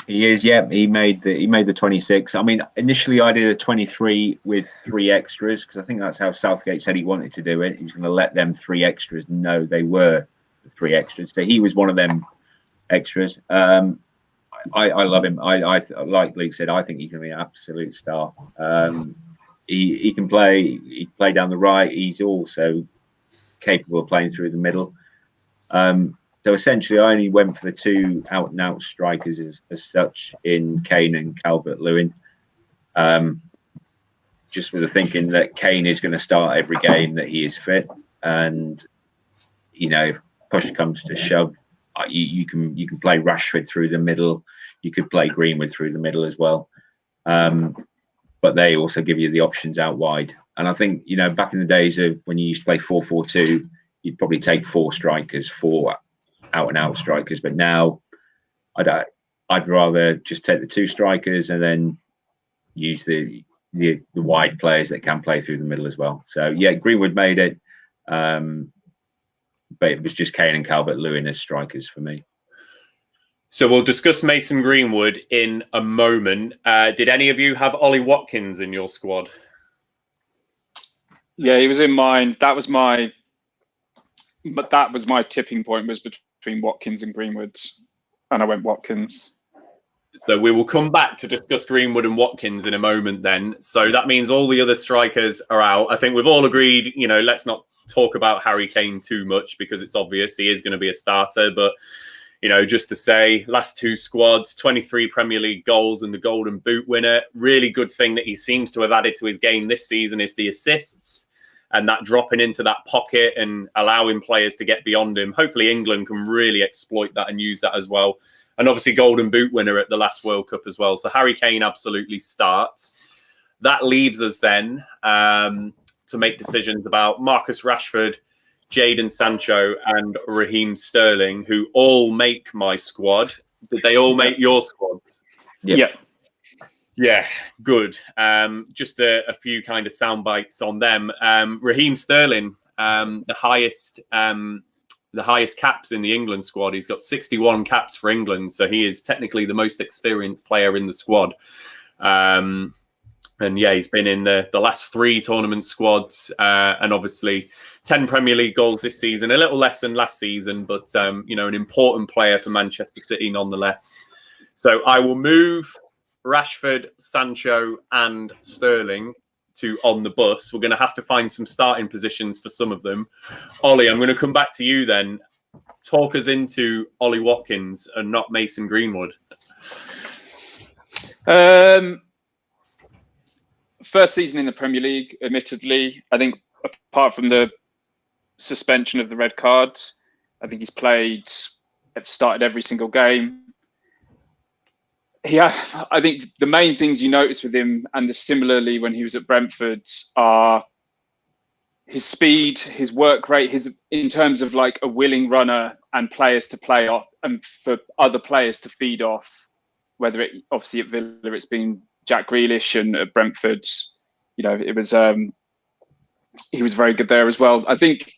He is, yeah. He made the 26. I mean, initially I did a 23 with 3 extras because I think that's how Southgate said he wanted to do it. He was going to let them 3 extras know they were 3 extras. So he was one of them extras. I love him. I like Luke said, I think he can be an absolute star. He can play. He can play down the right. He's also capable of playing through the middle. So essentially, I only went for the 2 out-and-out strikers as such in Kane and Calvert-Lewin. Just with the thinking that Kane is going to start every game that he is fit, and if push comes to shove, you can play Rashford through the middle. You could play Greenwood through the middle as well. But they also give you the options out wide. And I think, back in the days of when you used to play 4-4-2, you'd probably take 4 strikers, 4 out-and-out strikers. But now I'd rather just take the 2 strikers and then use the wide players that can play through the middle as well. So, yeah, Greenwood made it. But it was just Kane and Calvert-Lewin as strikers for me. So we'll discuss Mason Greenwood in a moment. Did any of you have Ollie Watkins in your squad? Yeah, he was in mine. That was my tipping point, was between Watkins and Greenwood, and I went Watkins. So we will come back to discuss Greenwood and Watkins in a moment then. So that means all the other strikers are out. I think we've all agreed, let's not talk about Harry Kane too much because it's obvious he is going to be a starter. But, just to say, last 2 squads, 23 Premier League goals and the Golden Boot winner. Really good thing that he seems to have added to his game this season is the assists and that dropping into that pocket and allowing players to get beyond him. Hopefully England can really exploit that and use that as well. And obviously Golden Boot winner at the last World Cup as well. So Harry Kane absolutely starts. That leaves us then to make decisions about Marcus Rashford, Jadon Sancho and Raheem Sterling, who all make my squad. Did they all make your squads? Yeah. Yeah, good. Just a few kind of sound bites on them. Raheem Sterling, the highest caps in the England squad. He's got 61 caps for England, so he is technically the most experienced player in the squad. And yeah, he's been in the last 3 tournament squads, and obviously 10 Premier League goals this season, a little less than last season, but an important player for Manchester City nonetheless. So I will move Rashford, Sancho and Sterling to on the bus. We're going to have to find some starting positions for some of them. Ollie, I'm going to come back to you then. Talk us into Ollie Watkins and not Mason Greenwood. First season in the Premier League, admittedly. I think apart from the suspension of the red cards, I think he's started every single game. I think the main things you notice with him, and similarly when he was at Brentford, are his speed, his work rate, in terms of like a willing runner and players to play off and for other players to feed off. Whether obviously at Villa it's been Jack Grealish, and at Brentford, it was he was very good there as well. I think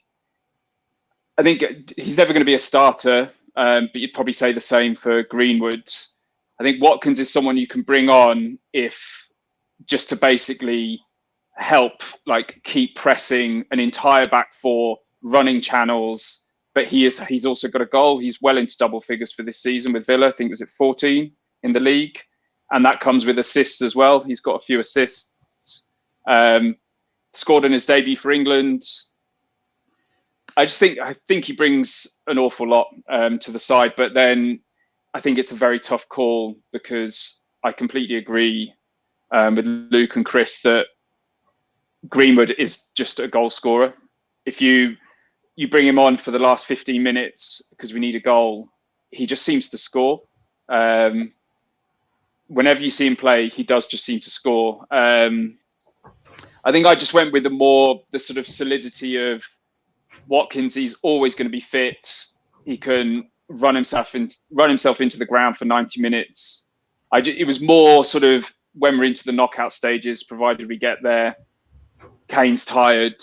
he's never going to be a starter, but you'd probably say the same for Greenwood. I think Watkins is someone you can bring on just to basically help, like keep pressing an entire back 4, running channels. But he's also got a goal. He's well into double figures for this season with Villa. I think it was at 14 in the league. And that comes with assists as well. He's got a few assists. Scored in his debut for England. I think he brings an awful lot to the side. But then I think it's a very tough call, because I completely agree with Luke and Chris that Greenwood is just a goal scorer. If you bring him on for the last 15 minutes because we need a goal, he just seems to score. Whenever you see him play, he does just seem to score. I think I just went with the sort of solidity of Watkins. He's always going to be fit. He can run himself into the ground for 90 minutes. It was more sort of when we're into the knockout stages, provided we get there, Kane's tired,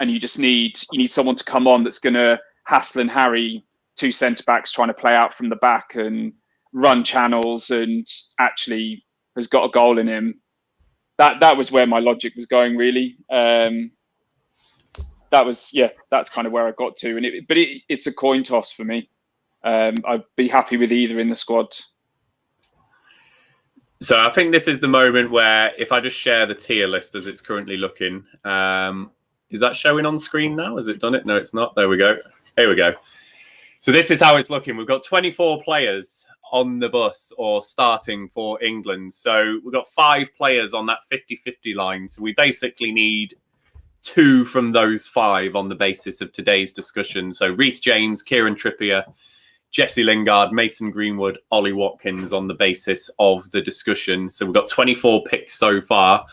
and you need someone to come on that's going to hassle and harry 2 centre-backs trying to play out from the back and run channels, and actually has got a goal in him. That was where my logic was going, really. that's kind of where I got to. And it's a coin toss for me. I'd be happy with either in the squad. So I think this is the moment where, if I just share the tier list as it's currently looking, is that showing on screen now? Has it done it? No, it's not. There we go. Here we go. So this is how it's looking. We've got 24 players on the bus or starting for England. So we've got 5 players on that 50-50 line. So we basically need 2 from those 5 on the basis of today's discussion. So Reese James, Kieran Trippier, Jesse Lingard, Mason Greenwood, Ollie Watkins on the basis of the discussion. So we've got 24 picks so far.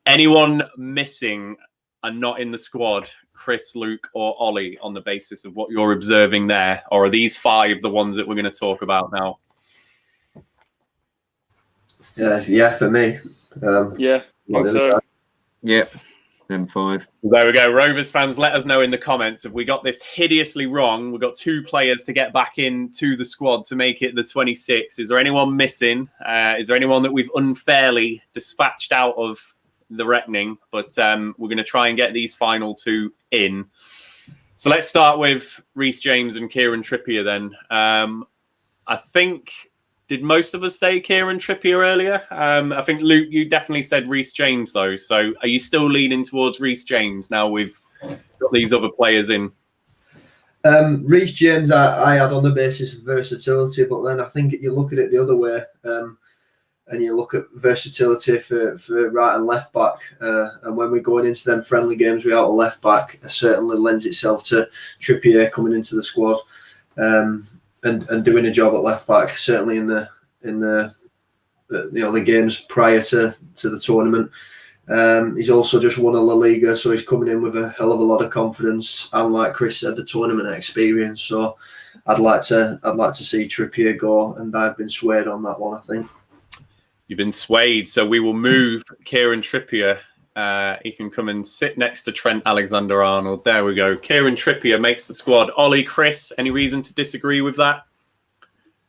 Anyone missing and not in the squad, Chris, Luke, or Ollie, on the basis of what you're observing there? Or are these 5 the ones that we're going to talk about now? Yeah, for me. Yeah, so. Yeah. Them 5. There we go. Rovers fans, let us know in the comments if we got this hideously wrong. We've got 2 players to get back into the squad to make it the 26. Is there anyone missing? Is there anyone that we've unfairly dispatched out of the reckoning? But we're going to try and get these final 2 in. So let's start with Reese James and Kieran Trippier then. I think... Did most of us say Kieran Trippier earlier? I think, Luke, you definitely said Reese James, though. So are you still leaning towards Reese James now we've got these other players in? Reese James, I had on the basis of versatility, but then I think you look at it the other way and you look at versatility for right and left back. And when we're going into them friendly games without a left back, it certainly lends itself to Trippier coming into the squad. And doing a job at left back, certainly in the games prior to the tournament. He's also just won a La Liga, so he's coming in with a hell of a lot of confidence and, like Chris said, the tournament experience. So I'd like to see Trippier go, and I've been swayed on that one, I think. You've been swayed, so we will move Kieran Trippier. He can come and sit next to Trent Alexander-Arnold. There we go. Kieran Trippier makes the squad. Ollie, Chris, any reason to disagree with that?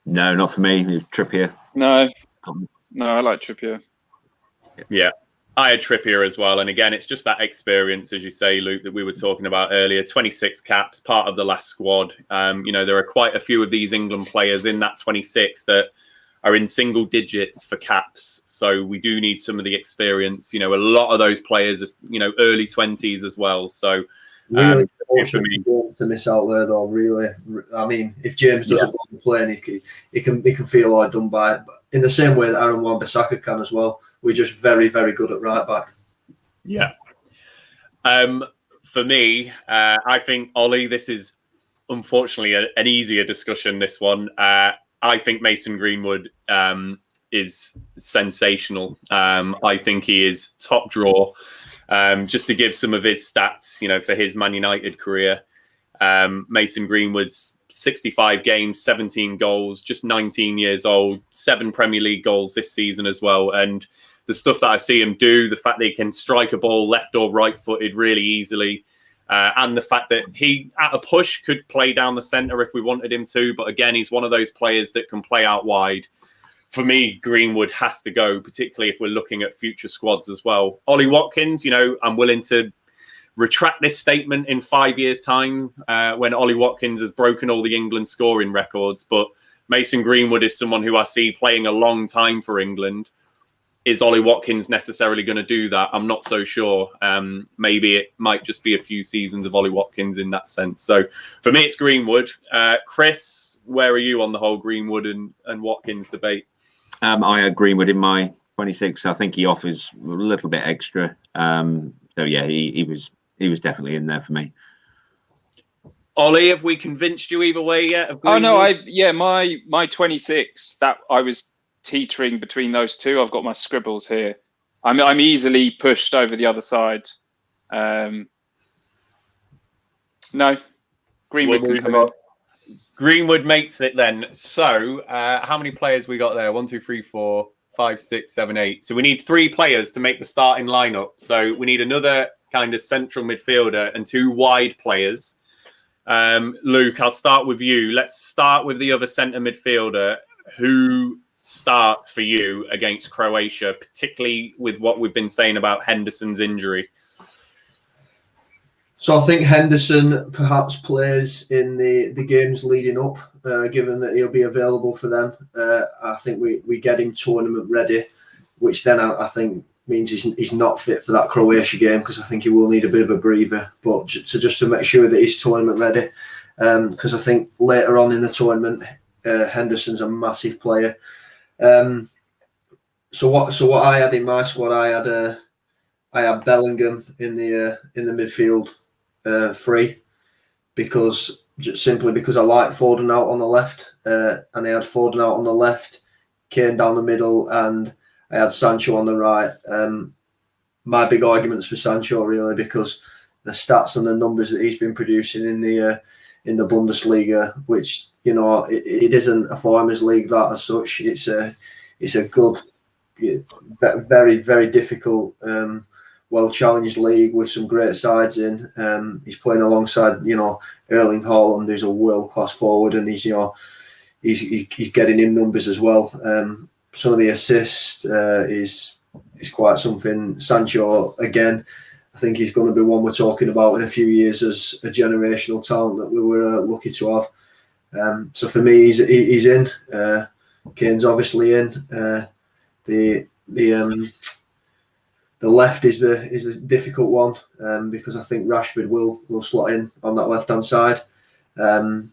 No, not for me. Trippier. No, I like Trippier. Yeah, I had Trippier as well. And again, it's just that experience, as you say, Luke, that we were talking about earlier. 26 caps, part of the last squad. There are quite a few of these England players in that 26 that are in single digits for caps. So we do need some of the experience. A lot of those players are, early 20s as well. So really for me to miss out there, though, really. I mean, if James doesn't go and play, he can feel like done by it. But in the same way that Aaron Wan-Bissaka can as well. We're just very, very good at right back. Yeah. For me, I think, Ollie, this is unfortunately an easier discussion, this one. I think Mason Greenwood is sensational. I think he is top draw. Just to give some of his stats, for his Man United career, Mason Greenwood's 65 games, 17 goals, just 19 years old, 7 Premier League goals this season as well. And the stuff that I see him do, the fact that he can strike a ball left or right footed really easily, and the fact that he, at a push, could play down the centre if we wanted him to. But again, he's one of those players that can play out wide. For me, Greenwood has to go, particularly if we're looking at future squads as well. Ollie Watkins, I'm willing to retract this statement in 5 years' time when Ollie Watkins has broken all the England scoring records. But Mason Greenwood is someone who I see playing a long time for England. Is Ollie Watkins necessarily going to do that? I'm not so sure. Maybe it might just be a few seasons of Ollie Watkins in that sense. So for me, it's Greenwood. Chris, where are you on the whole Greenwood and Watkins debate? I had Greenwood in my 26. I think he offers a little bit extra. So yeah, he was definitely in there for me. Ollie, have we convinced you either way yet? Oh no, my 26. That I was teetering between those two. I've got my scribbles here. I'm easily pushed over the other side. No, Greenwood can come in. Greenwood makes it then. So how many players we got there? 1, 2, 3, 4, 5, 6, 7, 8. So we need 3 players to make the starting lineup. So we need another kind of central midfielder and 2 wide players. Luke, I'll start with you. Let's start with the other centre midfielder. Who starts for you against Croatia, particularly with what we've been saying about Henderson's injury? So I think Henderson perhaps plays in the games leading up, given that he'll be available for them. I think we get him tournament ready, which then I think means he's not fit for that Croatia game, because I think he will need a bit of a breather. But just to make sure that he's tournament ready, because I think later on in the tournament, Henderson's a massive player. So what I had in my squad, I had Bellingham in the midfield free, simply because I like Foden out on the left, and I had Foden out on the left, Kane down the middle, and I had Sancho on the right. My big arguments for Sancho, really, because the stats and the numbers that he's been producing in the Bundesliga, which, you know, it isn't a farmers league that as such. It's a good, very, very difficult, well challenged league with some great sides in. He's playing alongside, you know, Erling Haaland, who's a world class forward, and he's getting him numbers as well. Some of the assists is quite something. Sancho, again, I think he's going to be one we're talking about in a few years as a generational talent that we were lucky to have. So for me, he's in. Kane's obviously in. The left is the difficult one, because I think Rashford will slot in on that left hand side, and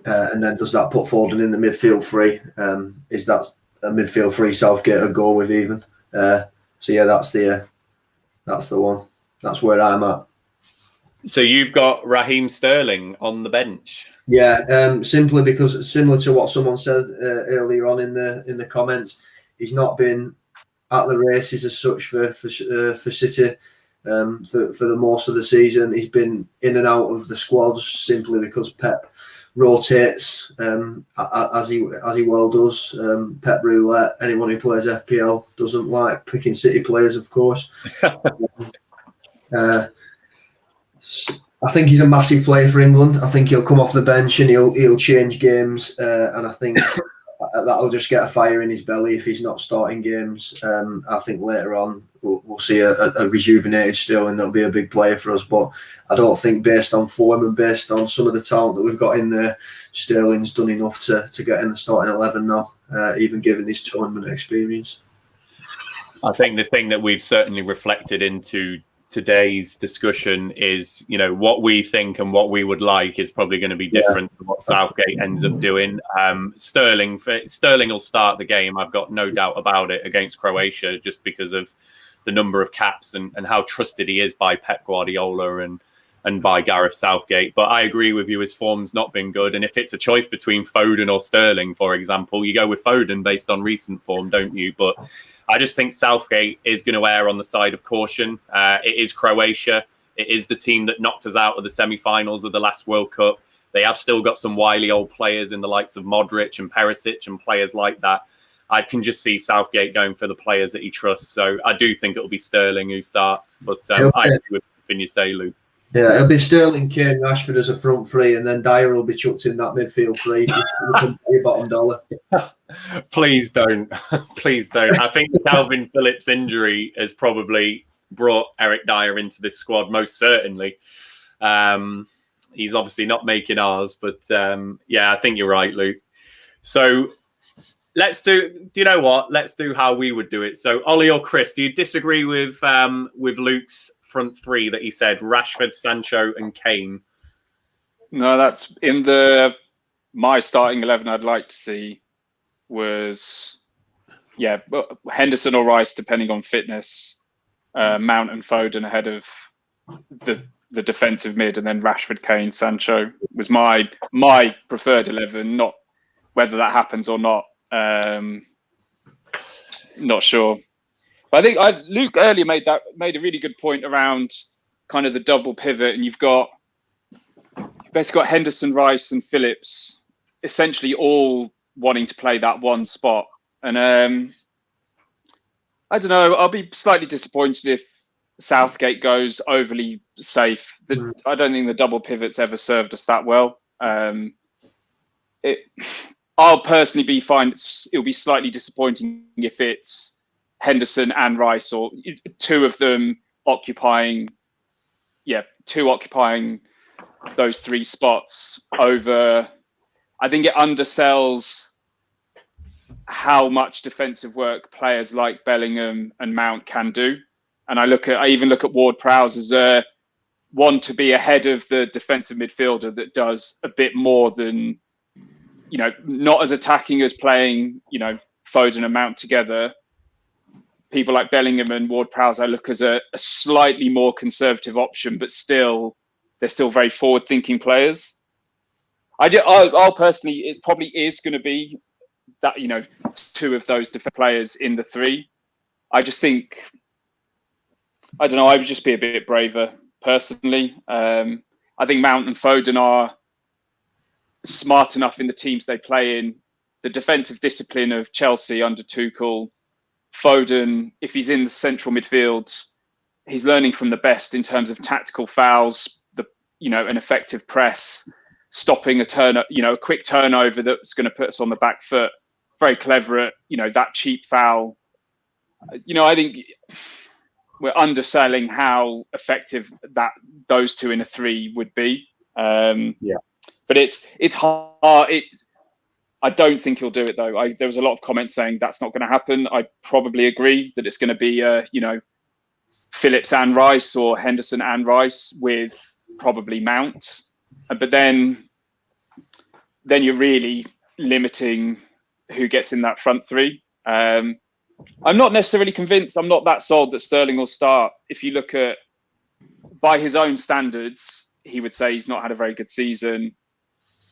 then does that put Foden in the midfield free? Is that a midfield free Southgate or go with even? So yeah, that's the one. That's where I'm at. So you've got Raheem Sterling on the bench. Yeah, simply because, similar to what someone said earlier on in the comments, he's not been at the races as such for City for the most of the season. He's been in and out of the squads simply because Pep rotates, as he well does. Pep roulette. Anyone who plays FPL doesn't like picking City players, of course. I think he's a massive player for England. I think he'll come off the bench and he'll change games, and I think that'll just get a fire in his belly if he's not starting games. I think later on we'll see a rejuvenated Sterling that'll be a big player for us. But I don't think, based on form and based on some of the talent that we've got in there, Sterling's done enough to get in the starting 11 now, even given his tournament experience. I think the thing that we've certainly reflected into today's discussion is, you know, what we think and what we would like is probably going to be different to what Southgate ends up doing. Sterling will start the game, I've got no doubt about it, against Croatia, just because of the number of caps and how trusted he is by Pep Guardiola and by Gareth Southgate. But I agree with you, his form's not been good. And if it's a choice between Foden or Sterling, for example, you go with Foden based on recent form, don't you? But I just think Southgate is going to err on the side of caution. It is Croatia. It is the team that knocked us out of the semi-finals of the last World Cup. They have still got some wily old players in the likes of Modric and Perisic and players like that. I can just see Southgate going for the players that he trusts. So I do think it'll be Sterling who starts. But I agree with everything you say, Luke. Yeah, it'll be Sterling, Kane, Rashford as a front three, and then Dier will be chucked in that midfield three. Your bottom dollar. Please don't. Please don't. I think Calvin Phillips' injury has probably brought Eric Dier into this squad, most certainly. He's obviously not making ours, but yeah, I think you're right, Luke. So let's do you know what? Let's do how we would do it. So Ollie or Chris, do you disagree with Luke's front three that he said, Rashford, Sancho and Kane? No, that's in my starting 11 I'd like to see was, yeah, Henderson or Rice, depending on fitness, Mount and Foden ahead of the defensive mid, and then Rashford, Kane, Sancho was my preferred 11. Not whether that happens or not, not sure. But I think Luke earlier made a really good point around kind of the double pivot, and you've basically got Henderson, Rice, and Phillips essentially all wanting to play that one spot. And I don't know, I'll be slightly disappointed if Southgate goes overly safe. I don't think the double pivot's ever served us that well. I'll personally be fine. It'll be slightly disappointing if it's Henderson and Rice, or two of them occupying, two occupying those three spots over. I think it undersells how much defensive work players like Bellingham and Mount can do. And I even look at Ward-Prowse as a one to be ahead of the defensive midfielder that does a bit more than, not as attacking as playing, Foden and Mount together. People like Bellingham and Ward-Prowse I look as a slightly more conservative option, but they're still very forward-thinking players. I'll personally, it probably is going to be that, two of those defensive players in the three. I just think, I don't know, I would just be a bit braver personally. I think Mount and Foden are smart enough in the teams they play in. The defensive discipline of Chelsea under Tuchel, Foden, if he's in the central midfield, he's learning from the best in terms of tactical fouls, an effective press, stopping a quick turnover that's going to put us on the back foot. Very clever at, that cheap foul. I think we're underselling how effective that those two in a three would be. But it's hard. I don't think he'll do it though. There was a lot of comments saying that's not going to happen. I probably agree that it's going to be, Phillips and Rice or Henderson and Rice with probably Mount. But then you're really limiting who gets in that front three. I'm not necessarily convinced. I'm not that sold that Sterling will start. If you look at, by his own standards, he would say he's not had a very good season.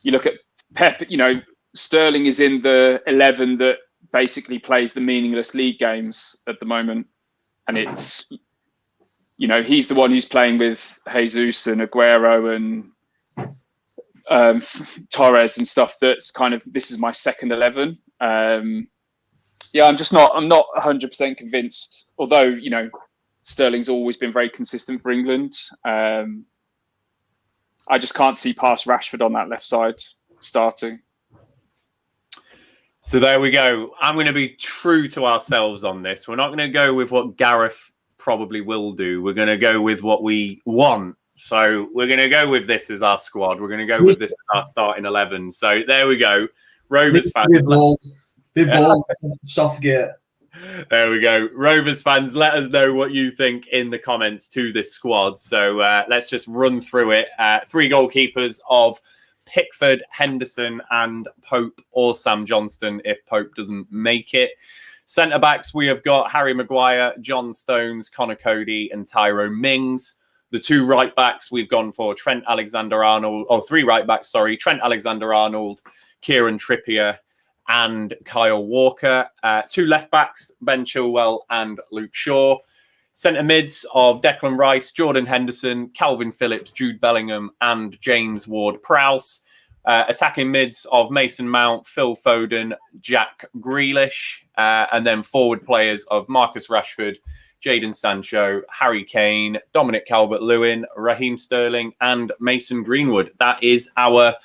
You look at Pep, Sterling is in the 11 that basically plays the meaningless league games at the moment. And it's, he's the one who's playing with Jesus and Aguero and Torres and stuff. That's kind of, this is my second 11. I'm not 100% convinced, although, Sterling's always been very consistent for England. I just can't see past Rashford on that left side starting. So there we go. I'm going to be true to ourselves on this. We're not going to go with what Gareth probably will do. We're going to go with what we want. So we're going to go with this as our squad. We're going to go with this as our starting 11. So there we go. Rovers fans. Big ball, Southgate. There we go. Rovers fans, let us know what you think in the comments to this squad. So let's just run through it. Three goalkeepers of Pickford, Henderson and Pope, or Sam Johnston if Pope doesn't make it. Centre-backs, we have got Harry Maguire, John Stones, Connor Cody and Tyrone Mings. The two right-backs, we've gone for Trent Alexander-Arnold, three right-backs, sorry. Trent Alexander-Arnold, Kieran Trippier and Kyle Walker. Two left-backs, Ben Chilwell and Luke Shaw. Centre mids of Declan Rice, Jordan Henderson, Calvin Phillips, Jude Bellingham and James Ward-Prowse. Attacking mids of Mason Mount, Phil Foden, Jack Grealish. And then forward players of Marcus Rashford, Jadon Sancho, Harry Kane, Dominic Calvert-Lewin, Raheem Sterling and Mason Greenwood. That is our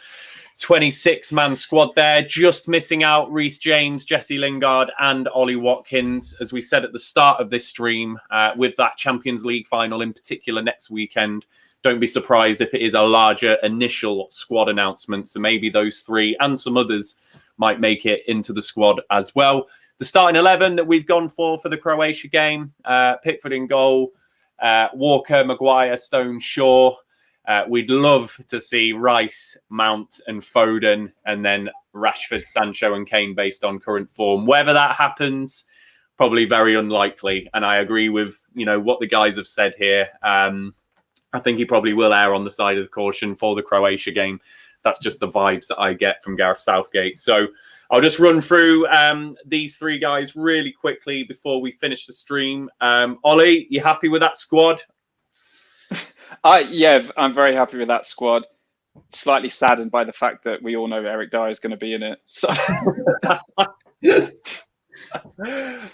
26-man squad there, just missing out Reese James, Jesse Lingard and Ollie Watkins, as we said at the start of this stream, with that Champions League final in particular next weekend. Don't be surprised if it is a larger initial squad announcement. So maybe those three and some others might make it into the squad as well. The starting 11 that we've gone for the Croatia game, Pickford in goal, Walker, Maguire, Stone, Shaw. We'd love to see Rice, Mount and Foden, and then Rashford, Sancho and Kane based on current form. Whether that happens, probably very unlikely. And I agree with, what the guys have said here. I think he probably will err on the side of the caution for the Croatia game. That's just the vibes that I get from Gareth Southgate. So I'll just run through these three guys really quickly before we finish the stream. Ollie, you happy with that squad? Yeah, I'm very happy with that squad. Slightly saddened by the fact that we all know Eric Dier is going to be in it. So,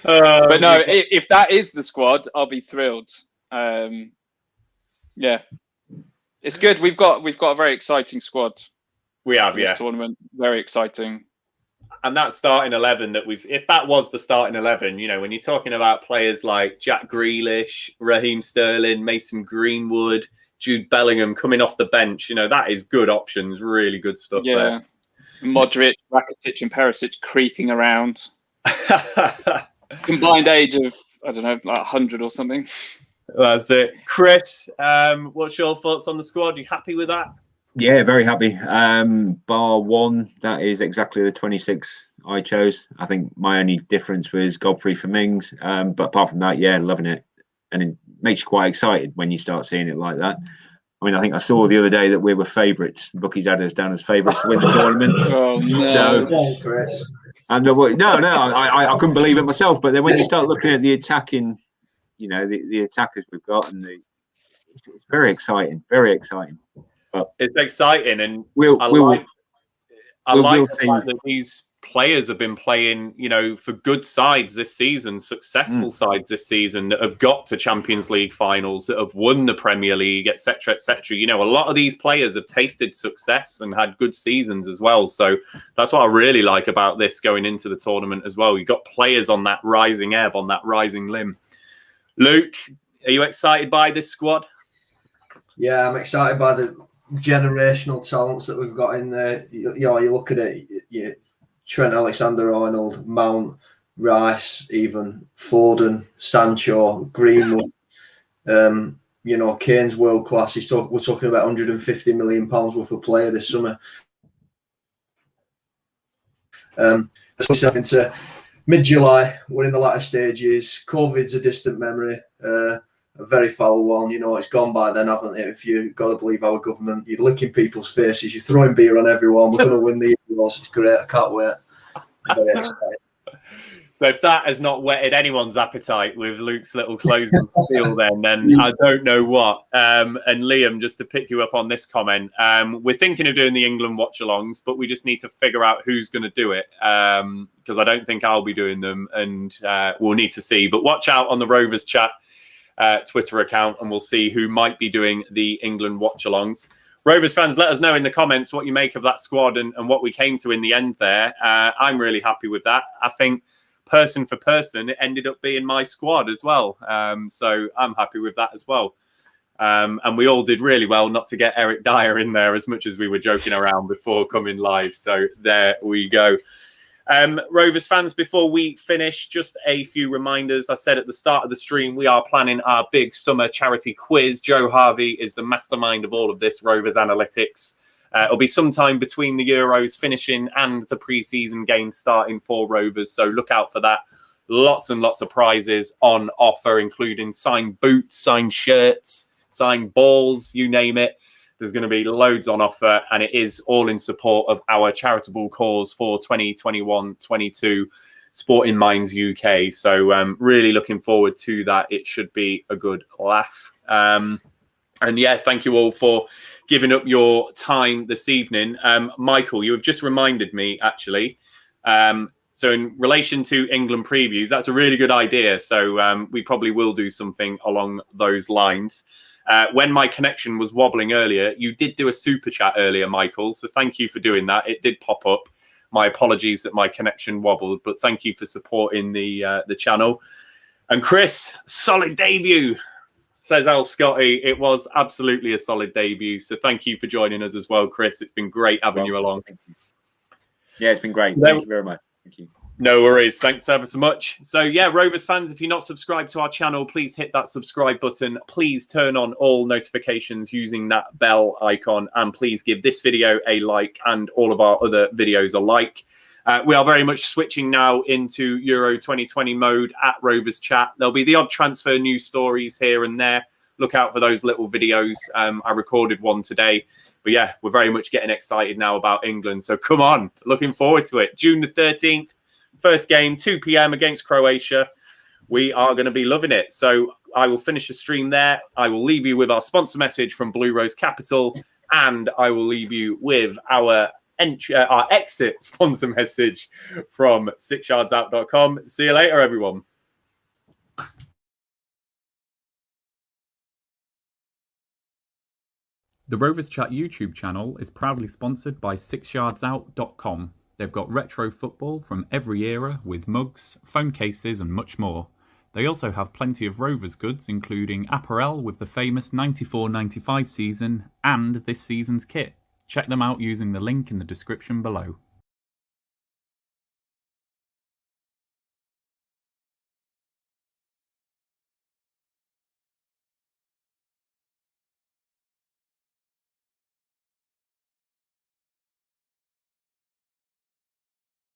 but no, if that is the squad, I'll be thrilled. Yeah, it's good. We've got a very exciting squad. We have, this tournament, very exciting. And that starting 11 if that was the starting 11, when you're talking about players like Jack Grealish, Raheem Sterling, Mason Greenwood, Jude Bellingham coming off the bench. You know, that is good options. Really good stuff there. Modric, Rakitic, and Perisic creeping around. Combined age of, I don't know, like 100 or something. That's it. Chris, what's your thoughts on the squad? Are you happy with that? Yeah, very happy. Bar one, that is exactly the 26 I chose. I think my only difference was Godfrey for Mings. But apart from that, yeah, loving it. And it makes you quite excited when you start seeing it like that. I mean, I think I saw the other day that we were favourites. The bookies had us down as favourites to win the tournament. Oh, no. So, Chris. and I couldn't believe it myself. But then when you start looking at the attacking, you know, the attackers we've got, and it's very exciting, very exciting. But it's exciting, and I like the fact that these players have been playing, you know, for good sides this season, successful sides this season that have got to Champions League finals, that have won the Premier League, etc., etc. You know, a lot of these players have tasted success and had good seasons as well. So that's what I really like about this going into the tournament as well. You've got players on that rising ebb, on that rising limb. Luke, are you excited by this squad? Yeah, I'm excited by the generational talents that we've got in there. You know, you look at it, Trent Alexander-Arnold, Mount, Rice, even Foden, Sancho, Greenwood. You know, Kane's world class. We're talking about £150 million worth of player this summer. Into mid-July, we're in the latter stages. COVID's a distant memory. A very foul one. You know, it's gone by then, haven't it? If you've got to believe our government, you're licking people's faces, you're throwing beer on everyone. We're going to win the Euros. It's great. I can't wait. I'm very excited. So if that has not whetted anyone's appetite with Luke's little closing spiel, then I don't know what. And Liam, just to pick you up on this comment, we're thinking of doing the England watch-alongs, but we just need to figure out who's going to do it, because I don't think I'll be doing them, and we'll need to see. But watch out on the Rovers Chat Twitter account, and we'll see who might be doing the England watch-alongs. Rovers fans, let us know in the comments what you make of that squad and what we came to in the end there. I'm really happy with that. I think person for person, it ended up being my squad as well. So I'm happy with that as well. And we all did really well not to get Eric Dier in there as much as we were joking around before coming live. So there we go. Rovers fans, before we finish, just a few reminders. I said at the start of the stream, we are planning our big summer charity quiz. Joe Harvey is the mastermind of all of this Rovers analytics. It'll be sometime between the Euros finishing and the pre-season games starting for Rovers. So look out for that. Lots and lots of prizes on offer, including signed boots, signed shirts, signed balls, you name it. There's going to be loads on offer, and it is all in support of our charitable cause for 2021-22 Sporting Minds UK. So really looking forward to that. It should be a good laugh. And yeah, thank you all for giving up your time this evening. Michael, you have just reminded me, actually. So in relation to England previews, that's a really good idea. So we probably will do something along those lines. When my connection was wobbling earlier, you did do a super chat earlier, Michael. So thank you for doing that. It did pop up. My apologies that my connection wobbled, but thank you for supporting the channel. And Chris, solid debut, says Scotty. It was absolutely a solid debut. So thank you for joining us as well, Chris. It's been great having you along. Thank you. Yeah, it's been great. Thank you very much. Thank you. No worries. Thanks ever so much. So yeah, Rovers fans, if you're not subscribed to our channel, please hit that subscribe button. Please turn on all notifications using that bell icon, and please give this video a like and all of our other videos a like. We are very much switching now into Euro 2020 mode at Rovers Chat. There'll be the odd transfer news stories here and there. Look out for those little videos. I recorded one today. But yeah, we're very much getting excited now about England. So come on, looking forward to it. June the 13th. First game, 2 p.m. against Croatia. We are going to be loving it. So I will finish the stream there. I will leave you with our sponsor message from Blue Rose Capital, and I will leave you with our exit sponsor message from 6yardsOut.com. See you later, everyone. The Rovers Chat YouTube channel is proudly sponsored by 6yardsOut.com. They've got retro football from every era with mugs, phone cases and much more. They also have plenty of Rovers goods, including apparel with the famous 94-95 season and this season's kit. Check them out using the link in the description below.